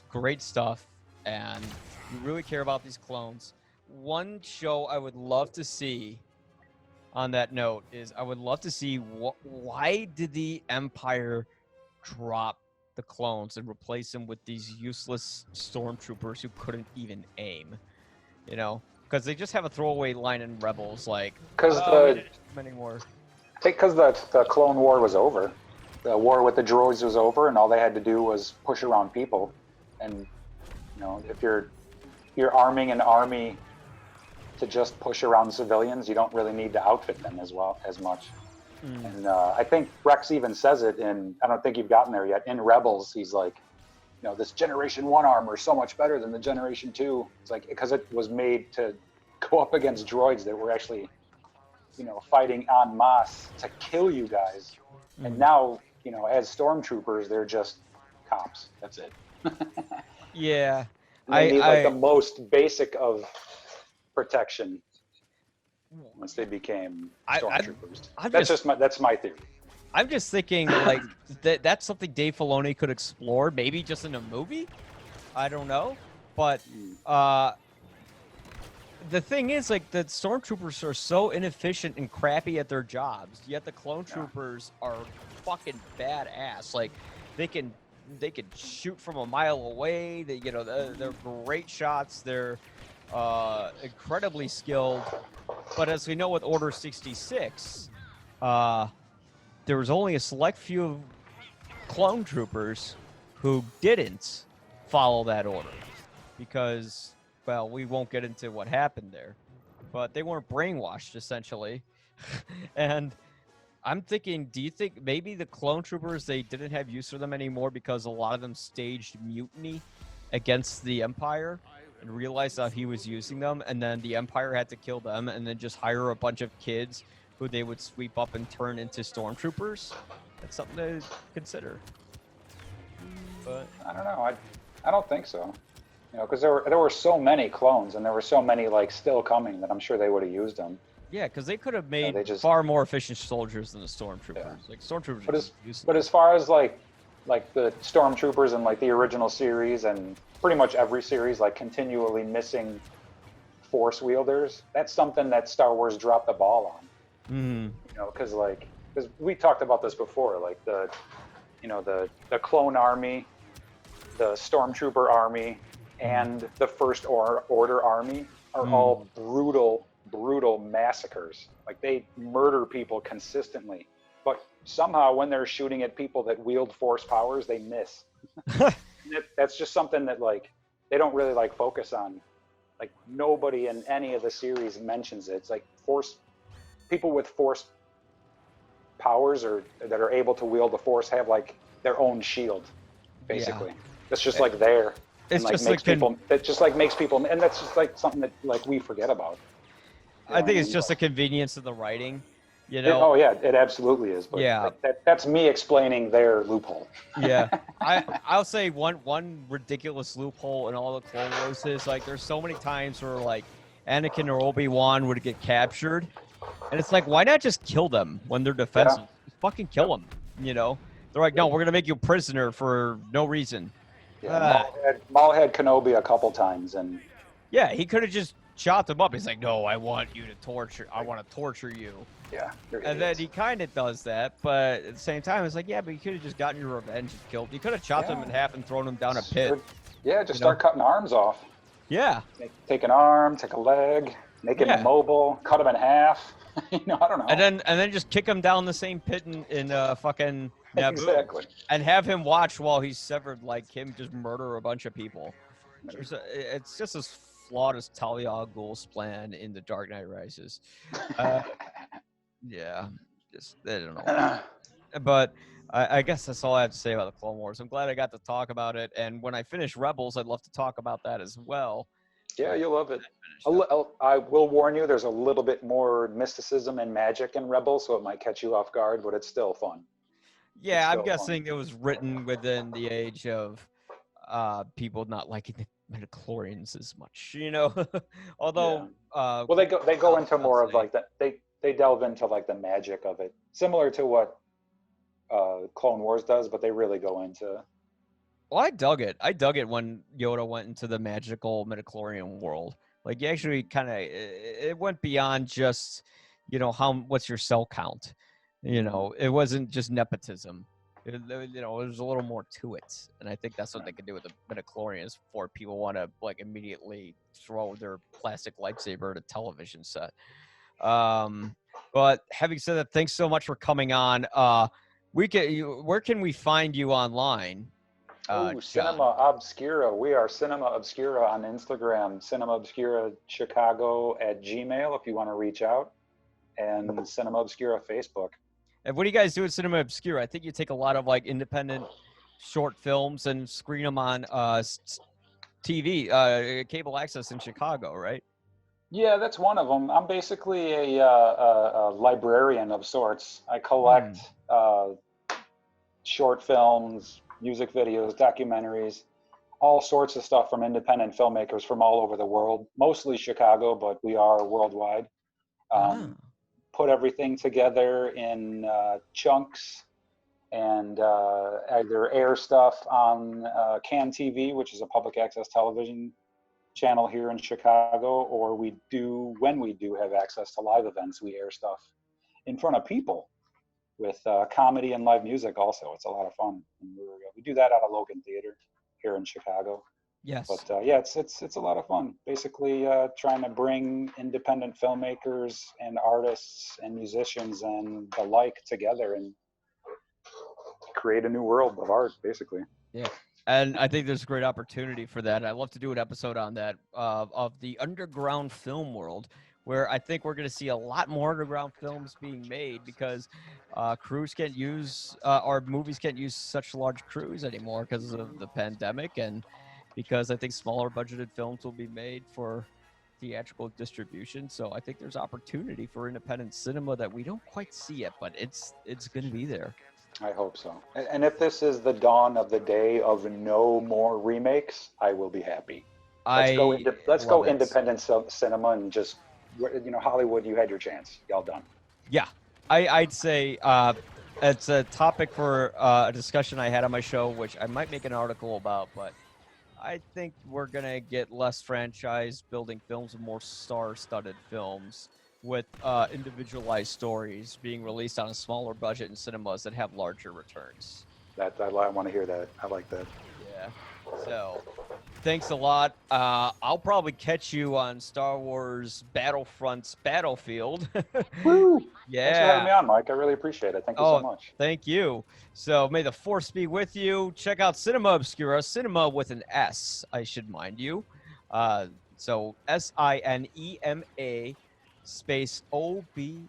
great stuff, and you really care about these clones. One show I would love to see on that note is I would love to see why did the Empire drop the clones and replace them with these useless stormtroopers who couldn't even aim, because they just have a throwaway line in Rebels like, because anymore. Because the Clone War was over, the war with the droids was over, and all they had to do was push around people. And if you're arming an army to just push around civilians, you don't really need to outfit them as much. And I think Rex even says it I don't think you've gotten there yet, in Rebels. He's like, this Generation 1 armor is so much better than the Generation 2. It's like, because it was made to go up against droids that were actually, fighting en masse to kill you guys. And now, as stormtroopers, they're just cops. That's it. Yeah. They need the most basic of protection once they became stormtroopers. That's my theory. I'm just thinking like that's something Dave Filoni could explore, maybe just in a movie. I don't know, but the thing is, like, the stormtroopers are so inefficient and crappy at their jobs, yet the clone troopers are fucking badass. Like, they can shoot from a mile away. They're great shots. They're incredibly skilled. But as we know with Order 66, there was only a select few clone troopers who didn't follow that order because, well, we won't get into what happened there, but they weren't brainwashed, essentially. And I'm thinking, do you think maybe the clone troopers, they didn't have use for them anymore because a lot of them staged mutiny against the Empire and realized how he was using them, and then the Empire had to kill them and then just hire a bunch of kids who they would sweep up and turn into stormtroopers? That's something to consider. But I don't know. I don't think so. Because there were so many clones, and there were so many still coming that I'm sure they would have used them. Yeah, because they could have made far more efficient soldiers than the stormtroopers. Yeah. Like, stormtroopers. But as far as like the stormtroopers in the original series and pretty much every series, continually missing force wielders, that's something that Star Wars dropped the ball on. Because we talked about this before, the clone army, the stormtrooper army, and the First Order army are all brutal massacres. They murder people consistently, but somehow when they're shooting at people that wield force powers, they miss. That's just something that they don't really focus on. Nobody in any of the series mentions it. It's people with force powers or that are able to wield the force have their own shield, basically. Yeah. That's just there. It's just makes people. That just makes people, and that's just something that we forget about. I think it's just a convenience of the writing, Oh yeah, it absolutely is. But yeah, that's me explaining their loophole. Yeah, I'll say one ridiculous loophole in all the Clone Wars is there's so many times where Anakin or Obi-Wan would get captured, and it's why not just kill them when they're defenseless? Yeah. Just fucking kill them. You know, they're like, no, we're gonna make you a prisoner for no reason. Yeah, Maul had Kenobi a couple times, and Yeah, he could have just chopped him up. He's like, no, I want you to torture. I want to torture you. yeah, And then he kind of does that, but at the same time, it's like, yeah, but you could have just gotten your revenge and killed. You could have chopped him in half and thrown him down a pit. Yeah, just start cutting arms off. Yeah. Take an arm, take a leg, make him immobile, cut him in half. I don't know. And then just kick him down the same pit in fucking Naboo. Exactly. And have him watch while he's severed, like him just murder a bunch of people. It's just as flawed as Talia al Ghul's plan in The Dark Knight Rises. Yeah, just I don't know. But I guess that's all I have to say about the Clone Wars. I'm glad I got to talk about it, and when I finish Rebels, I'd love to talk about that as well. Yeah, you'll love it. I will warn you, there's a little bit more mysticism and magic in Rebels, so it might catch you off guard, but it's still fun. Yeah, I'm guessing it was written within the age of people not liking the midichlorians as much, Although, well, they go into more of like that. They delve into like the magic of it, similar to what Clone Wars does, but they really go into. Well, I dug it. I dug it when Yoda went into the magical midichlorian world. Like, you actually kind of, it went beyond just, what's your cell count? It wasn't just nepotism. There's a little more to it. And I think that's what they can do with the midichlorians before people want to, like, immediately throw their plastic lightsaber at a television set. But having said that, thanks so much for coming on. Where can we find you online? Cinema Obscura. We are Cinema Obscura on Instagram, Cinema Obscura Chicago at Gmail if you want to reach out, and Cinema Obscura Facebook. And what do you guys do at Cinema Obscura? I think you take a lot of like independent short films and screen them on TV, cable access in Chicago, right? Yeah, that's one of them. I'm basically a librarian of sorts. I collect short films, music videos, documentaries, all sorts of stuff from independent filmmakers from all over the world, mostly Chicago, but we are worldwide. Put everything together in chunks and either air stuff on CAN TV, which is a public access television channel here in Chicago, or when we do have access to live events, we air stuff in front of people with comedy and live music also. It's a lot of fun. And we do that out of Logan Theater here in Chicago. Yes. But it's a lot of fun. Basically trying to bring independent filmmakers and artists and musicians and the like together and create a new world of art, basically. Yeah. And I think there's a great opportunity for that. I'd love to do an episode on that of the underground film world, where I think we're going to see a lot more underground films being made because crews can't use, our movies can't use such large crews anymore because of the pandemic, and because I think smaller budgeted films will be made for theatrical distribution. So I think there's opportunity for independent cinema that we don't quite see yet, but it's going to be there. I hope so. And if this is the dawn of the day of no more remakes, I will be happy. Let's go independent cinema and just, Hollywood, you had your chance. Y'all done. Yeah, I'd say it's a topic for a discussion I had on my show, which I might make an article about, but I think we're going to get less franchise building films and more star-studded films with individualized stories being released on a smaller budget in cinemas that have larger returns. I want to hear that. I like that. Yeah. So, thanks a lot. I'll probably catch you on Star Wars Battlefront's Battlefield. Woo! Yeah. Thanks for having me on, Mike. I really appreciate it. Thank you so much. Thank you. So, may the force be with you. Check out Cinema Obscura, cinema with an S, I should mind you. So, SINEMA space OBSCURA.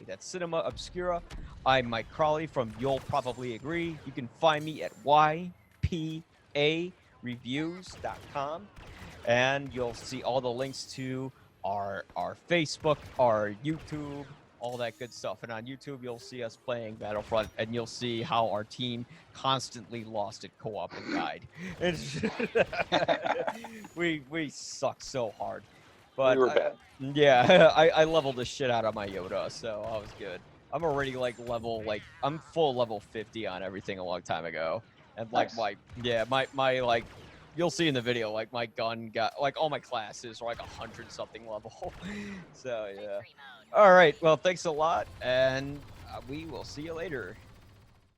That's Cinema Obscura. I'm Mike Crawley from You'll Probably Agree. You can find me at ypareviews.com, and you'll see all the links to our Facebook, our YouTube, all that good stuff. And on YouTube, you'll see us playing Battlefront, and you'll see how our team constantly lost at co-op and died. We suck so hard. But we were bad. I leveled the shit out of my Yoda, so I was good. I'm already like level, like I'm full level 50 on everything a long time ago. And like Nice. my like, you'll see in the video, like my gun got, like all my classes are like 100 something level. So yeah. All right. Well, thanks a lot. And we will see you later.